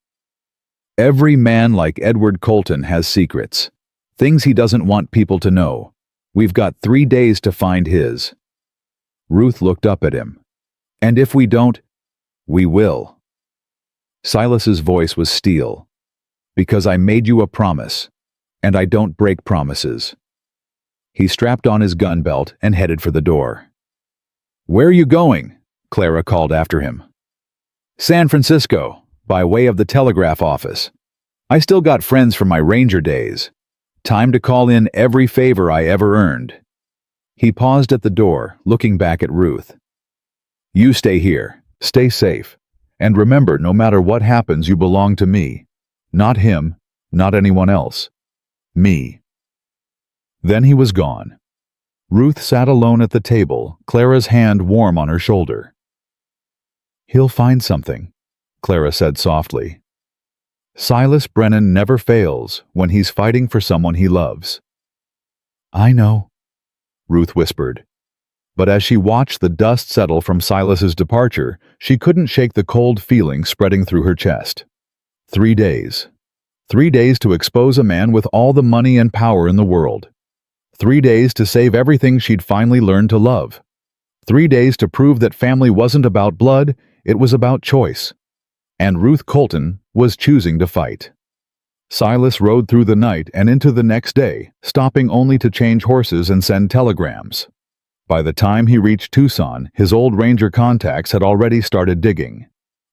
A: "Every man like Edward Colton has secrets, things he doesn't want people to know. We've got 3 days to find his." Ruth looked up at him. "And if we don't, we will." Silas's voice was steel. "Because I made you a promise, and I don't break promises." He strapped on his gun belt and headed for the door. "Where are you going?" Clara called after him. "San Francisco, by way of the telegraph office. I still got friends from my Ranger days. Time to call in every favor I ever earned." He paused at the door, looking back at Ruth. "You stay here, stay safe, and remember, no matter what happens, you belong to me. Not him, not anyone else. Me." Then he was gone. Ruth sat alone at the table, Clara's hand warm on her shoulder. "He'll find something," Clara said softly. "Silas Brennan never fails when he's fighting for someone he loves." "I know," Ruth whispered. But as she watched the dust settle from Silas's departure, she couldn't shake the cold feeling spreading through her chest. 3 days. 3 days to expose a man with all the money and power in the world. 3 days to save everything she'd finally learned to love. 3 days to prove that family wasn't about blood, it was about choice. And Ruth Colton was choosing to fight. Silas rode through the night and into the next day, stopping only to change horses and send telegrams. By the time he reached Tucson, his old Ranger contacts had already started digging.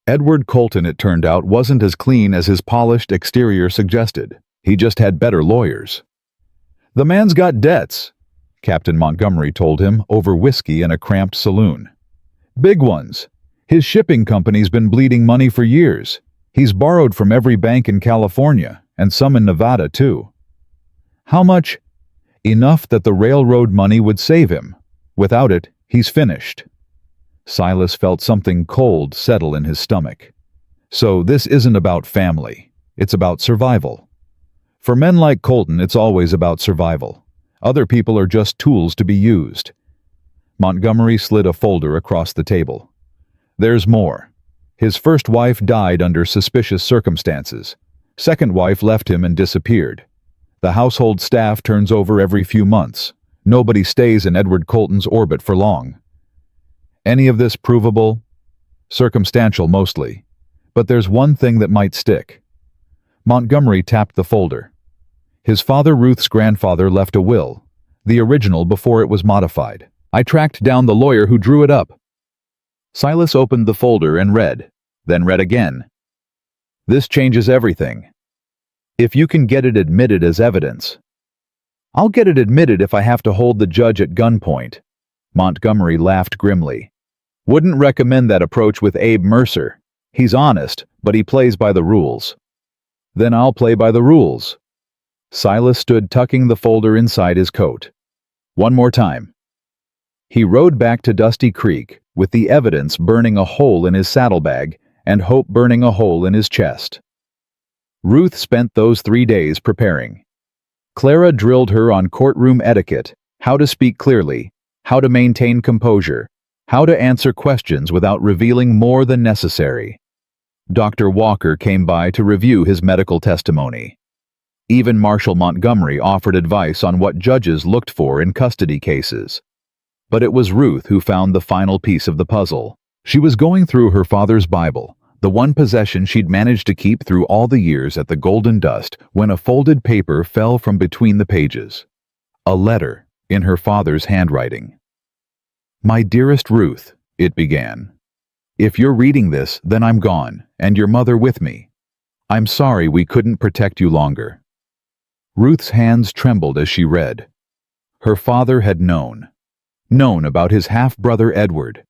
A: Edward Colton, it turned out, wasn't as clean as his polished exterior suggested. He just had better lawyers. "The man's got debts," Captain Montgomery told him over whiskey in a cramped saloon. "Big ones. His shipping company's been bleeding money for years. He's borrowed from every bank in California, and some in Nevada, too." "How much?" "Enough that the railroad money would save him. Without it, he's finished." Silas felt something cold settle in his stomach. So this isn't about family. It's about survival. For men like Colton, it's always about survival. Other people are just tools to be used. Montgomery slid a folder across the table. "There's more. His first wife died under suspicious circumstances. Second wife left him and disappeared. The household staff turns over every few months. Nobody stays in Edward Colton's orbit for long. Any of this provable? Circumstantial mostly. But there's one thing that might stick." Montgomery tapped the folder. "His father Ruth's grandfather left a will, the original before it was modified. I tracked down the lawyer who drew it up." Silas opened the folder and read, then read again. "This changes everything. If you can get it admitted as evidence." "I'll get it admitted if I have to hold the judge at gunpoint." Montgomery laughed grimly. "Wouldn't recommend that approach with Abe Mercer. He's honest, but he plays by the rules." "Then I'll play by the rules." Silas stood tucking the folder inside his coat. "One more time." He rode back to Dusty Creek, with the evidence burning a hole in his saddlebag and hope burning a hole in his chest. Ruth spent those 3 days preparing. Clara drilled her on courtroom etiquette, how to speak clearly, how to maintain composure, how to answer questions without revealing more than necessary. Dr. Walker came by to review his medical testimony. Even Marshal Montgomery offered advice on what judges looked for in custody cases. But it was Ruth who found the final piece of the puzzle. She was going through her father's Bible, the one possession she'd managed to keep through all the years at the Golden Dust, when a folded paper fell from between the pages. A letter in her father's handwriting. "My dearest Ruth," it began. "If you're reading this, then I'm gone, and your mother with me. I'm sorry we couldn't protect you longer." Ruth's hands trembled as she read. Her father had known about his half-brother Edward,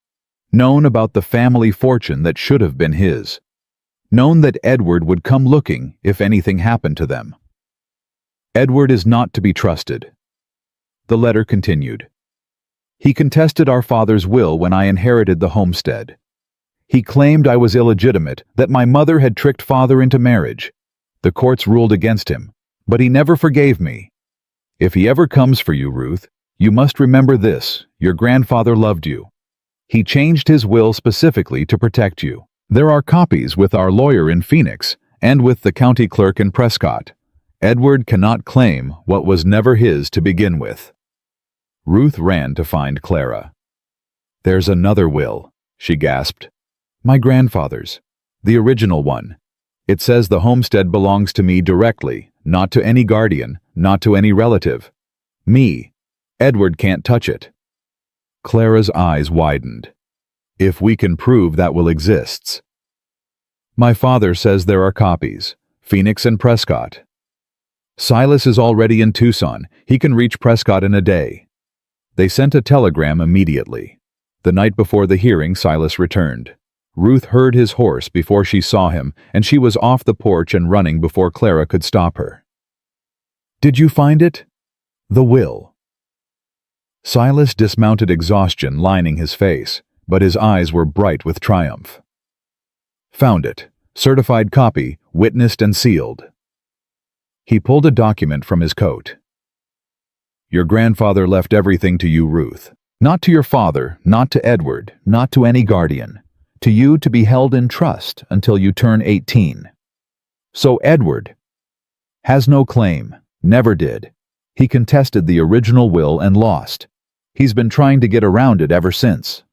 A: known about the family fortune that should have been his, known that Edward would come looking if anything happened to them. "Edward is not to be trusted." The letter continued. He contested our father's will when I inherited the homestead. He claimed I was illegitimate, that my mother had tricked father into marriage. The courts ruled against him, but he never forgave me. If he ever comes for you, Ruth, you must remember this: your grandfather loved you. He changed his will specifically to protect you. There are copies with our lawyer in Phoenix and with the county clerk in Prescott. Edward cannot claim what was never his to begin with. Ruth ran to find Clara. "There's another will," she gasped. "My grandfather's. The original one. It says the homestead belongs to me directly, not to any guardian, not to any relative. Me. Edward can't touch it." Clara's eyes widened. "If we can prove that will exists." "My father says there are copies. Phoenix and Prescott. Silas is already in Tucson. He can reach Prescott in a day." They sent a telegram immediately. The night before the hearing, Silas returned. Ruth heard his horse before she saw him, and she was off the porch and running before Clara could stop her. "Did you find it?" "The will." Silas dismounted, exhaustion lining his face, but his eyes were bright with triumph. "Found it. Certified copy, witnessed and sealed." He pulled a document from his coat. "Your grandfather left everything to you, Ruth. Not to your father, not to Edward, not to any guardian. To you to be held in trust until you turn 18. So Edward has no claim, never did. He contested the original will and lost. He's been trying to get around it ever since."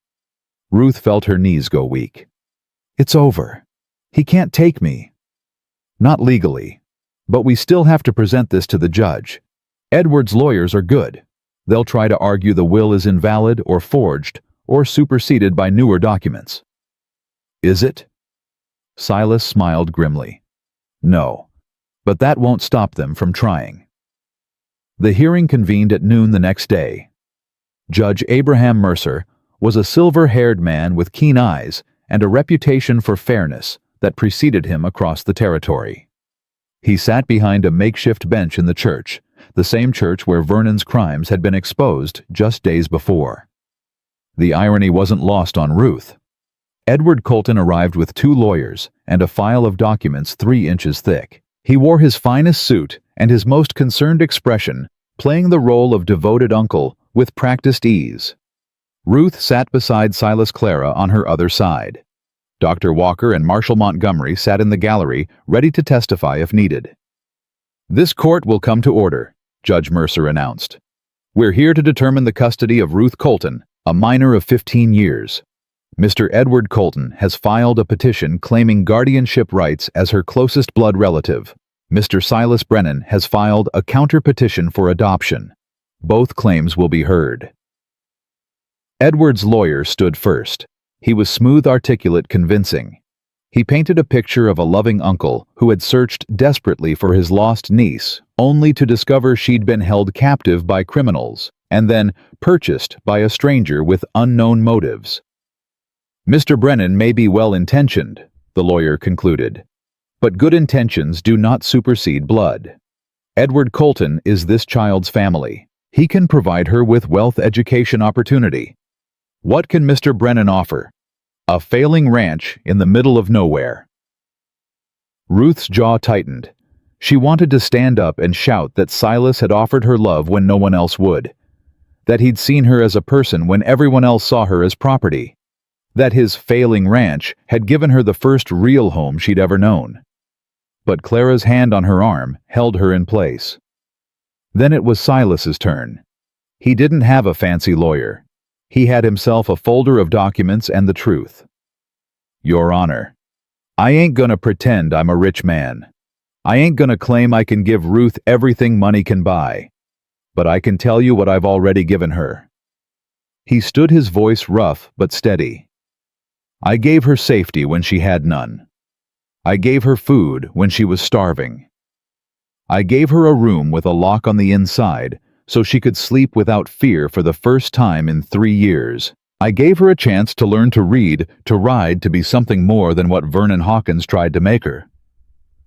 A: Ruth felt her knees go weak. "It's over. He can't take me." "Not legally. But we still have to present this to the judge. Edward's lawyers are good. They'll try to argue the will is invalid or forged or superseded by newer documents." "Is it?" Silas smiled grimly. "No. But that won't stop them from trying." The hearing convened at noon the next day. Judge Abraham Mercer was a silver-haired man with keen eyes and a reputation for fairness that preceded him across the territory. He sat behind a makeshift bench in the church, the same church where Vernon's crimes had been exposed just days before. The irony wasn't lost on Ruth. Edward Colton arrived with 2 lawyers and a file of documents 3 inches thick. He wore his finest suit and his most concerned expression, playing the role of devoted uncle with practiced ease. Ruth sat beside Silas Clara on her other side. Dr. Walker and Marshal Montgomery sat in the gallery, ready to testify if needed. "This court will come to order," Judge Mercer announced. "We're here to determine the custody of Ruth Colton, a minor of 15 years. Mr. Edward Colton has filed a petition claiming guardianship rights as her closest blood relative. Mr. Silas Brennan has filed a counter-petition for adoption. Both claims will be heard." Edward's lawyer stood first. He was smooth, articulate, convincing. He painted a picture of a loving uncle who had searched desperately for his lost niece, only to discover she'd been held captive by criminals, and then purchased by a stranger with unknown motives. "Mr. Brennan may be well-intentioned," the lawyer concluded, "but good intentions do not supersede blood. Edward Colton is this child's family. He can provide her with wealth, education, opportunity. What can Mr. Brennan offer? A failing ranch in the middle of nowhere." Ruth's jaw tightened. She wanted to stand up and shout that Silas had offered her love when no one else would, that he'd seen her as a person when everyone else saw her as property, that his failing ranch had given her the first real home she'd ever known. But Clara's hand on her arm held her in place. Then it was Silas's turn. He didn't have a fancy lawyer. He had himself a folder of documents and the truth. "Your Honor, I ain't gonna pretend I'm a rich man. I ain't gonna claim I can give Ruth everything money can buy. But I can tell you what I've already given her." He stood, his voice rough but steady. "I gave her safety when she had none. I gave her food when she was starving. I gave her a room with a lock on the inside so she could sleep without fear for the first time in 3 years. I gave her a chance to learn to read, to ride, to be something more than what Vernon Hawkins tried to make her."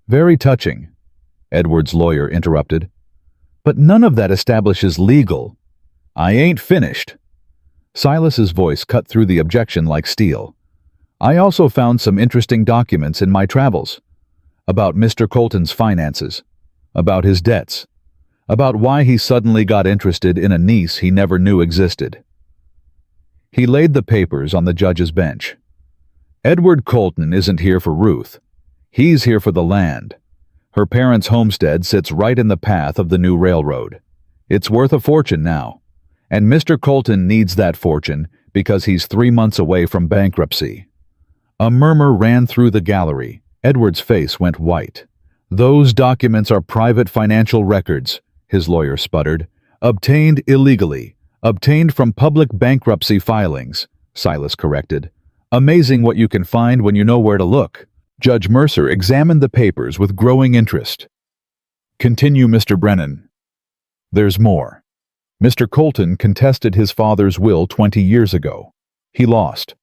A: "Very touching," Edward's lawyer interrupted. "But none of that establishes legal—" "I ain't finished. Silas's voice cut through the objection like steel. "I also found some interesting documents in my travels. About Mr. Colton's finances. About his debts. About why he suddenly got interested in a niece he never knew existed." He laid the papers on the judge's bench. "Edward Colton isn't here for Ruth. He's here for the land. Her parents' homestead sits right in the path of the new railroad. It's worth a fortune now. And Mr. Colton needs that fortune because he's 3 months away from bankruptcy." A murmur ran through the gallery. Edward's face went white. "Those documents are private financial records," his lawyer sputtered. "Obtained illegally. Obtained from public bankruptcy filings," Silas corrected. "Amazing what you can find when you know where to look." Judge Mercer examined the papers with growing interest. "Continue, Mr. Brennan." "There's more. Mr. Colton contested his father's will 20 years ago. He lost.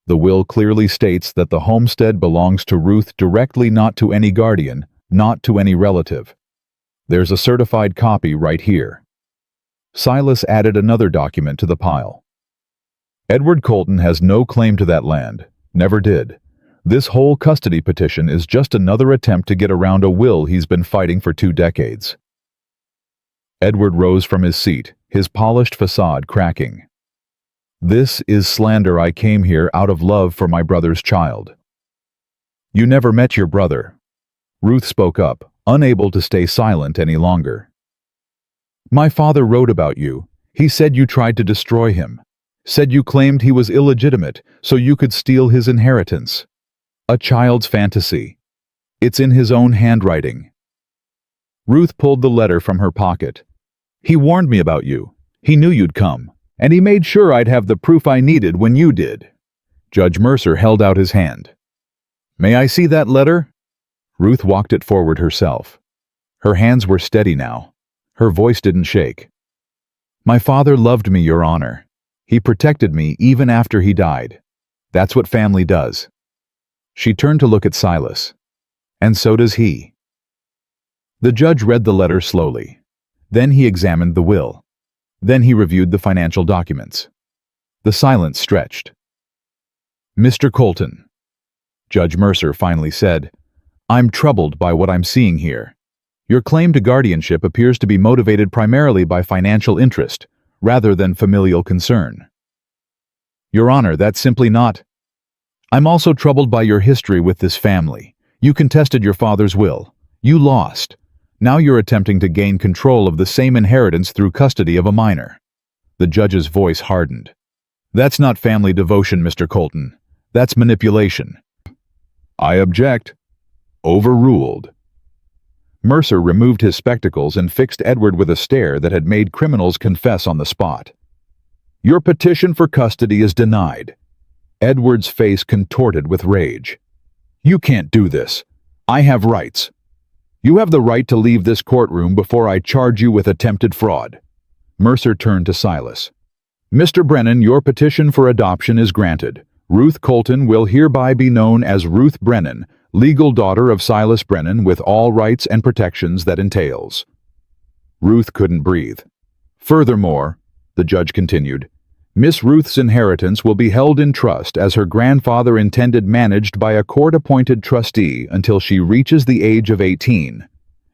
A: The will clearly states that the homestead belongs to Ruth directly, not to any guardian, not to any relative. There's a certified copy right here." Silas added another document to the pile. "Edward Colton has no claim to that land. Never did. This whole custody petition is just another attempt to get around a will he's been fighting for 2 decades. Edward rose from his seat, his polished facade cracking. "This is slander. I came here out of love for my brother's child." "You never met your brother." Ruth spoke up, unable to stay silent any longer. "My father wrote about you. He said you tried to destroy him. Said you claimed he was illegitimate so you could steal his inheritance. A child's fantasy. It's in his own handwriting." Ruth pulled the letter from her pocket. "He warned me about you. He knew you'd come. And he made sure I'd have the proof I needed when you did." Judge Mercer held out his hand. "May I see that letter?" Ruth walked it forward herself. Her hands were steady now. Her voice didn't shake. "My father loved me, Your Honor. He protected me even after he died. That's what family does." She turned to look at Silas. "And so does he." The judge read the letter slowly. Then he examined the will. Then he reviewed the financial documents. The silence stretched. "Mr. Colton," Judge Mercer finally said, "I'm troubled by what I'm seeing here. Your claim to guardianship appears to be motivated primarily by financial interest, rather than familial concern." "Your Honor, that's simply not—" "I'm also troubled by your history with this family. You contested your father's will. You lost. Now you're attempting to gain control of the same inheritance through custody of a minor." The judge's voice hardened. "That's not family devotion, Mr. Colton. That's manipulation." "I object." Overruled. Mercer removed his spectacles and fixed Edward with a stare that had made criminals confess on the spot. "Your petition for custody is denied." Edward's face contorted with rage. "You can't do this. I have rights. You have the right to leave this courtroom before I charge you with attempted fraud." Mercer turned to Silas. "Mr. Brennan, your petition for adoption is granted. Ruth Colton will hereby be known as Ruth Brennan, legal daughter of Silas Brennan, with all rights and protections that entails." Ruth couldn't breathe. "Furthermore," the judge continued, "Miss Ruth's inheritance will be held in trust as her grandfather intended, managed by a court-appointed trustee until she reaches the age of 18.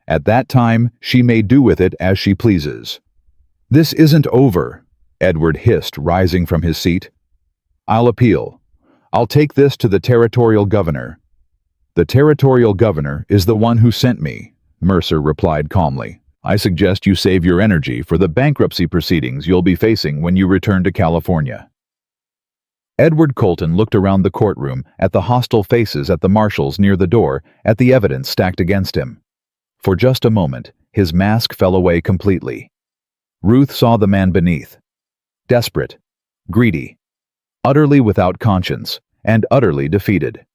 A: At that time, she may do with it as she pleases." "This isn't over," Edward hissed, rising from his seat. "I'll appeal. I'll take this to the territorial governor." "The territorial governor is the one who sent me," Mercer replied calmly. "I suggest you save your energy for the bankruptcy proceedings you'll be facing when you return to California." Edward Colton looked around the courtroom, at the hostile faces at the marshals near the door, at the evidence stacked against him. For just a moment, his mask fell away completely. Ruth saw the man beneath. Desperate, greedy, utterly without conscience, and utterly defeated.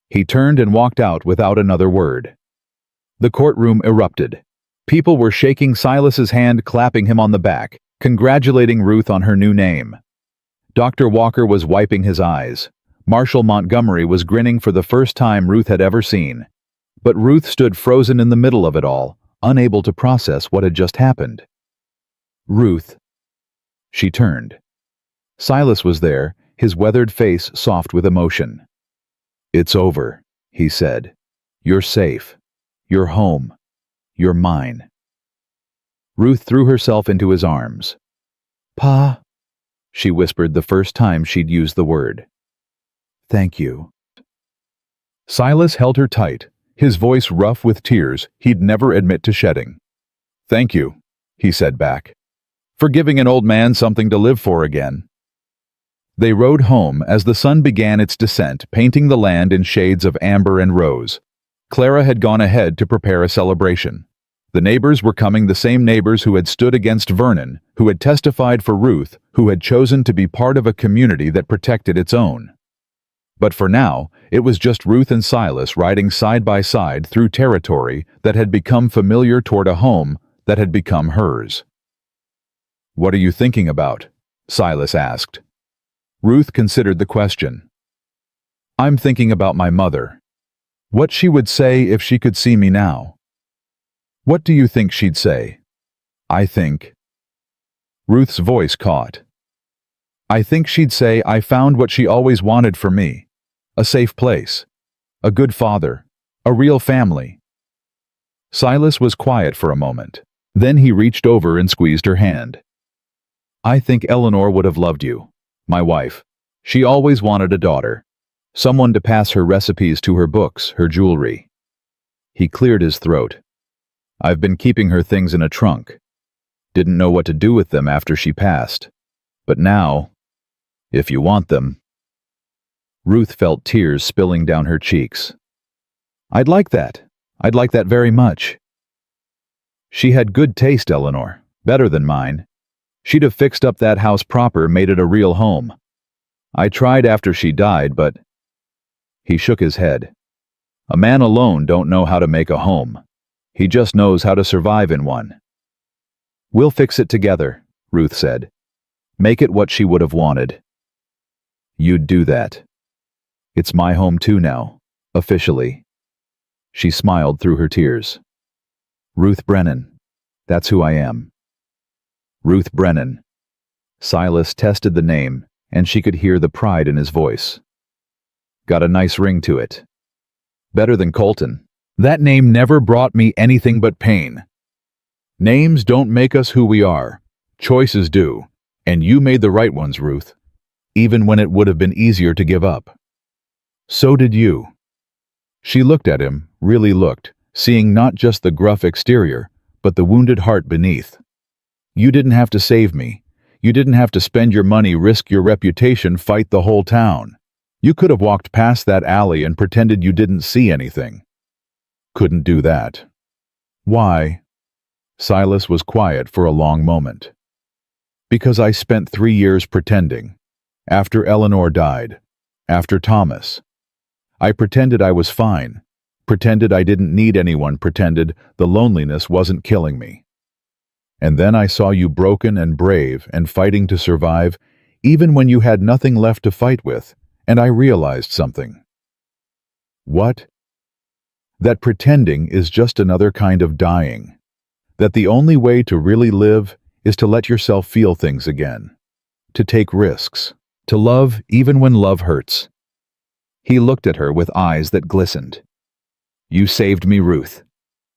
A: He turned and walked out without another word. The courtroom erupted. People were shaking Silas's hand, clapping him on the back, congratulating Ruth on her new name. Dr. Walker was wiping his eyes. Marshal Montgomery was grinning for the first time Ruth had ever seen. But Ruth stood frozen in the middle of it all, unable to process what had just happened. "Ruth." She turned. Silas was there, his weathered face soft with emotion. "It's over," he said. "You're safe. You're home. You're mine." Ruth threw herself into his arms. "Pa," she whispered the first time she'd used the word. "Thank you." Silas held her tight, his voice rough with tears he'd never admit to shedding. "Thank you," he said back, "for giving an old man something to live for again." They rode home as the sun began its descent, painting the land in shades of amber and rose. Clara had gone ahead to prepare a celebration. The neighbors were coming, the same neighbors who had stood against Vernon, who had testified for Ruth, who had chosen to be part of a community that protected its own. But for now, it was just Ruth and Silas riding side by side through territory that had become familiar toward a home that had become hers. "What are you thinking about?" Silas asked. Ruth considered the question. "I'm thinking about my mother. What she would say if she could see me now." "What do you think she'd say?" "I think—" Ruth's voice caught. "I think she'd say I found what she always wanted for me. A safe place. A good father. A real family." Silas was quiet for a moment. Then he reached over and squeezed her hand. "I think Eleanor would have loved you. My wife. She always wanted a daughter. Someone to pass her recipes to her books, her jewelry." He cleared his throat. "I've been keeping her things in a trunk. Didn't know what to do with them after she passed. But now, if you want them—" Ruth felt tears spilling down her cheeks. "I'd like that. I'd like that very much." "She had good taste, Eleanor. Better than mine. She'd have fixed up that house proper, made it a real home. I tried after she died, but—" He shook his head. "A man alone don't know how to make a home. He just knows how to survive in one." "We'll fix it together," Ruth said. "Make it what she would have wanted." "You'd do that. It's my home too now, officially." She smiled through her tears. "Ruth Brennan. That's who I am." Ruth Brennan. Silas tested the name, and she could hear the pride in his voice. "Got a nice ring to it. Better than Colton. That name never brought me anything but pain. Names don't make us who we are. Choices do. And you made the right ones, Ruth. Even when it would have been easier to give up. So did you." She looked at him, really looked, seeing not just the gruff exterior, but the wounded heart beneath. "You didn't have to save me. You didn't have to spend your money, risk your reputation, fight the whole town. You could have walked past that alley and pretended you didn't see anything." "Couldn't do that." "Why?" Silas was quiet for a long moment. "Because I spent 3 years pretending. After Eleanor died. After Thomas. I pretended I was fine. Pretended I didn't need anyone. Pretended the loneliness wasn't killing me. And then I saw you broken and brave and fighting to survive, even when you had nothing left to fight with, and I realized something." "What?" "That pretending is just another kind of dying. That the only way to really live is to let yourself feel things again. To take risks. To love even when love hurts." He looked at her with eyes that glistened. "You saved me, Ruth.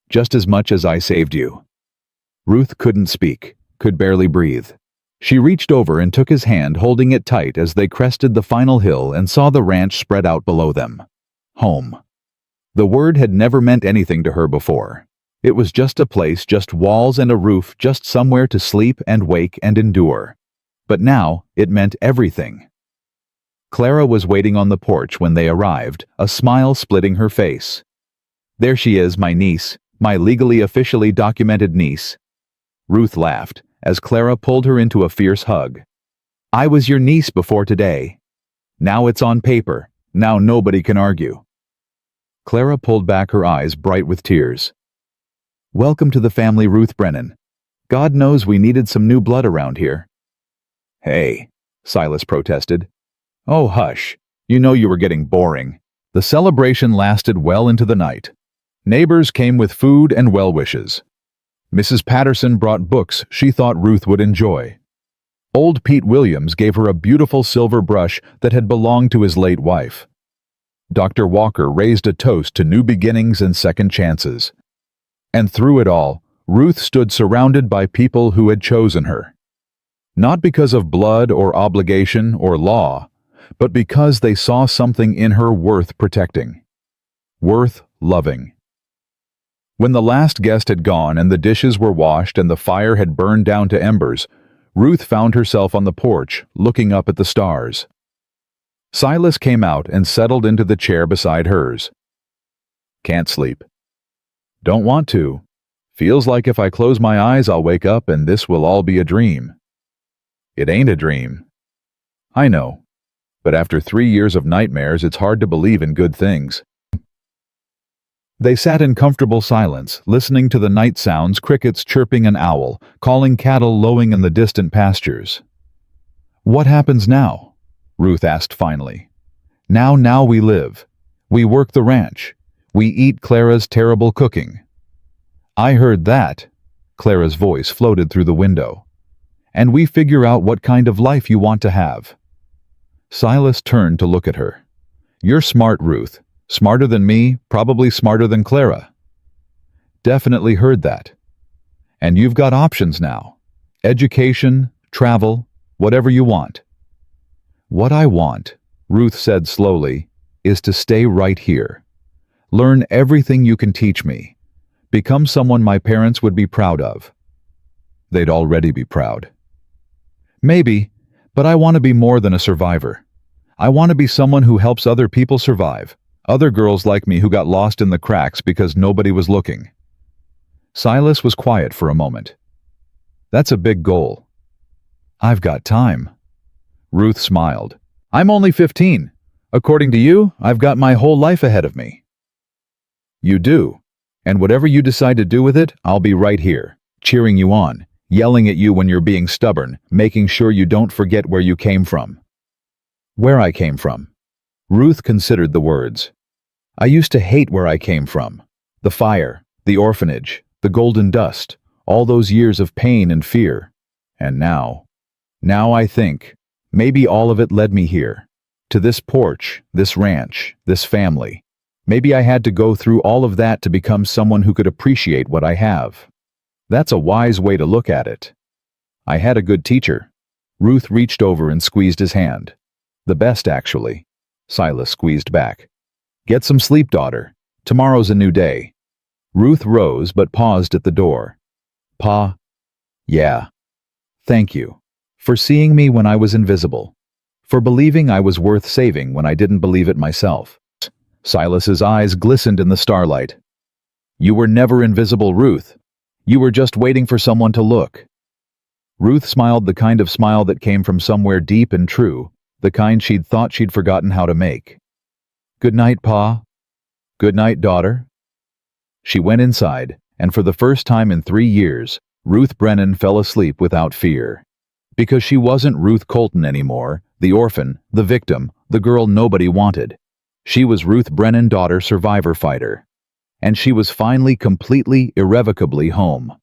A: Just as much as I saved you." Ruth couldn't speak, could barely breathe. She reached over and took his hand, holding it tight as they crested the final hill and saw the ranch spread out below them. Home. The word had never meant anything to her before. It was just a place, just walls and a roof, just somewhere to sleep and wake and endure. But now it meant everything. Clara was waiting on the porch when they arrived, a smile splitting her face. "There she is, my niece, my legally officially documented niece." Ruth laughed as Clara pulled her into a fierce hug. "I was your niece before today. Now it's on paper. Now nobody can argue." Clara pulled back, her eyes bright with tears. "Welcome to the family, Ruth Brennan. God knows we needed some new blood around here." "Hey," Silas protested. "Oh, hush. You know you were getting boring." The celebration lasted well into the night. Neighbors came with food and well wishes. Mrs. Patterson brought books she thought Ruth would enjoy. Old Pete Williams gave her a beautiful silver brush that had belonged to his late wife. Dr. Walker raised a toast to new beginnings and second chances. And through it all, Ruth stood surrounded by people who had chosen her. Not because of blood or obligation or law, but because they saw something in her worth protecting, worth loving. When the last guest had gone and the dishes were washed and the fire had burned down to embers, Ruth found herself on the porch, looking up at the stars. Silas came out and settled into the chair beside hers. "Can't sleep." "Don't want to. Feels like if I close my eyes I'll wake up and this will all be a dream." "It ain't a dream." "I know. But after 3 years of nightmares, it's hard to believe in good things." They sat in comfortable silence, listening to the night sounds, crickets chirping, an owl calling, cattle lowing in the distant pastures. "What happens now?" Ruth asked finally. Now we live. We work the ranch. We eat Clara's terrible cooking." "I heard that." Clara's voice floated through the window. "And we figure out what kind of life you want to have." Silas turned to look at her. "You're smart, Ruth. Smarter than me, probably smarter than Clara." "Definitely heard that. And you've got options now. Education, travel, whatever you want." "What I want," Ruth said slowly, "is to stay right here. Learn everything you can teach me. Become someone my parents would be proud of." "They'd already be proud." "Maybe, but I want to be more than a survivor. I want to be someone who helps other people survive. Other girls like me who got lost in the cracks because nobody was looking." Silas was quiet for a moment. "That's a big goal." "I've got time." Ruth smiled. "I'm only 15. According to you, I've got my whole life ahead of me." "You do. And whatever you decide to do with it, I'll be right here, cheering you on, yelling at you when you're being stubborn, making sure you don't forget where you came from." "Where I came from?" Ruth considered the words. "I used to hate where I came from. The fire, the orphanage, the golden dust, all those years of pain and fear. And now I think, maybe all of it led me here. To this porch, this ranch, this family. Maybe I had to go through all of that to become someone who could appreciate what I have. That's a wise way to look at it. I had a good teacher." Ruth reached over and squeezed his hand. "The best, actually." Silas squeezed back. "Get some sleep, daughter. Tomorrow's a new day." Ruth rose but paused at the door. "Pa?" "Yeah. Thank you. For seeing me when I was invisible. For believing I was worth saving when I didn't believe it myself." Silas's eyes glistened in the starlight. "You were never invisible, Ruth. You were just waiting for someone to look." Ruth smiled, the kind of smile that came from somewhere deep and true, the kind she'd thought she'd forgotten how to make. "Good night, Pa." "Good night, daughter." She went inside, and for the first time in 3 years, Ruth Brennan fell asleep without fear. Because she wasn't Ruth Colton anymore, the orphan, the victim, the girl nobody wanted. She was Ruth Brennan, daughter, survivor fighter. And she was finally completely, irrevocably home.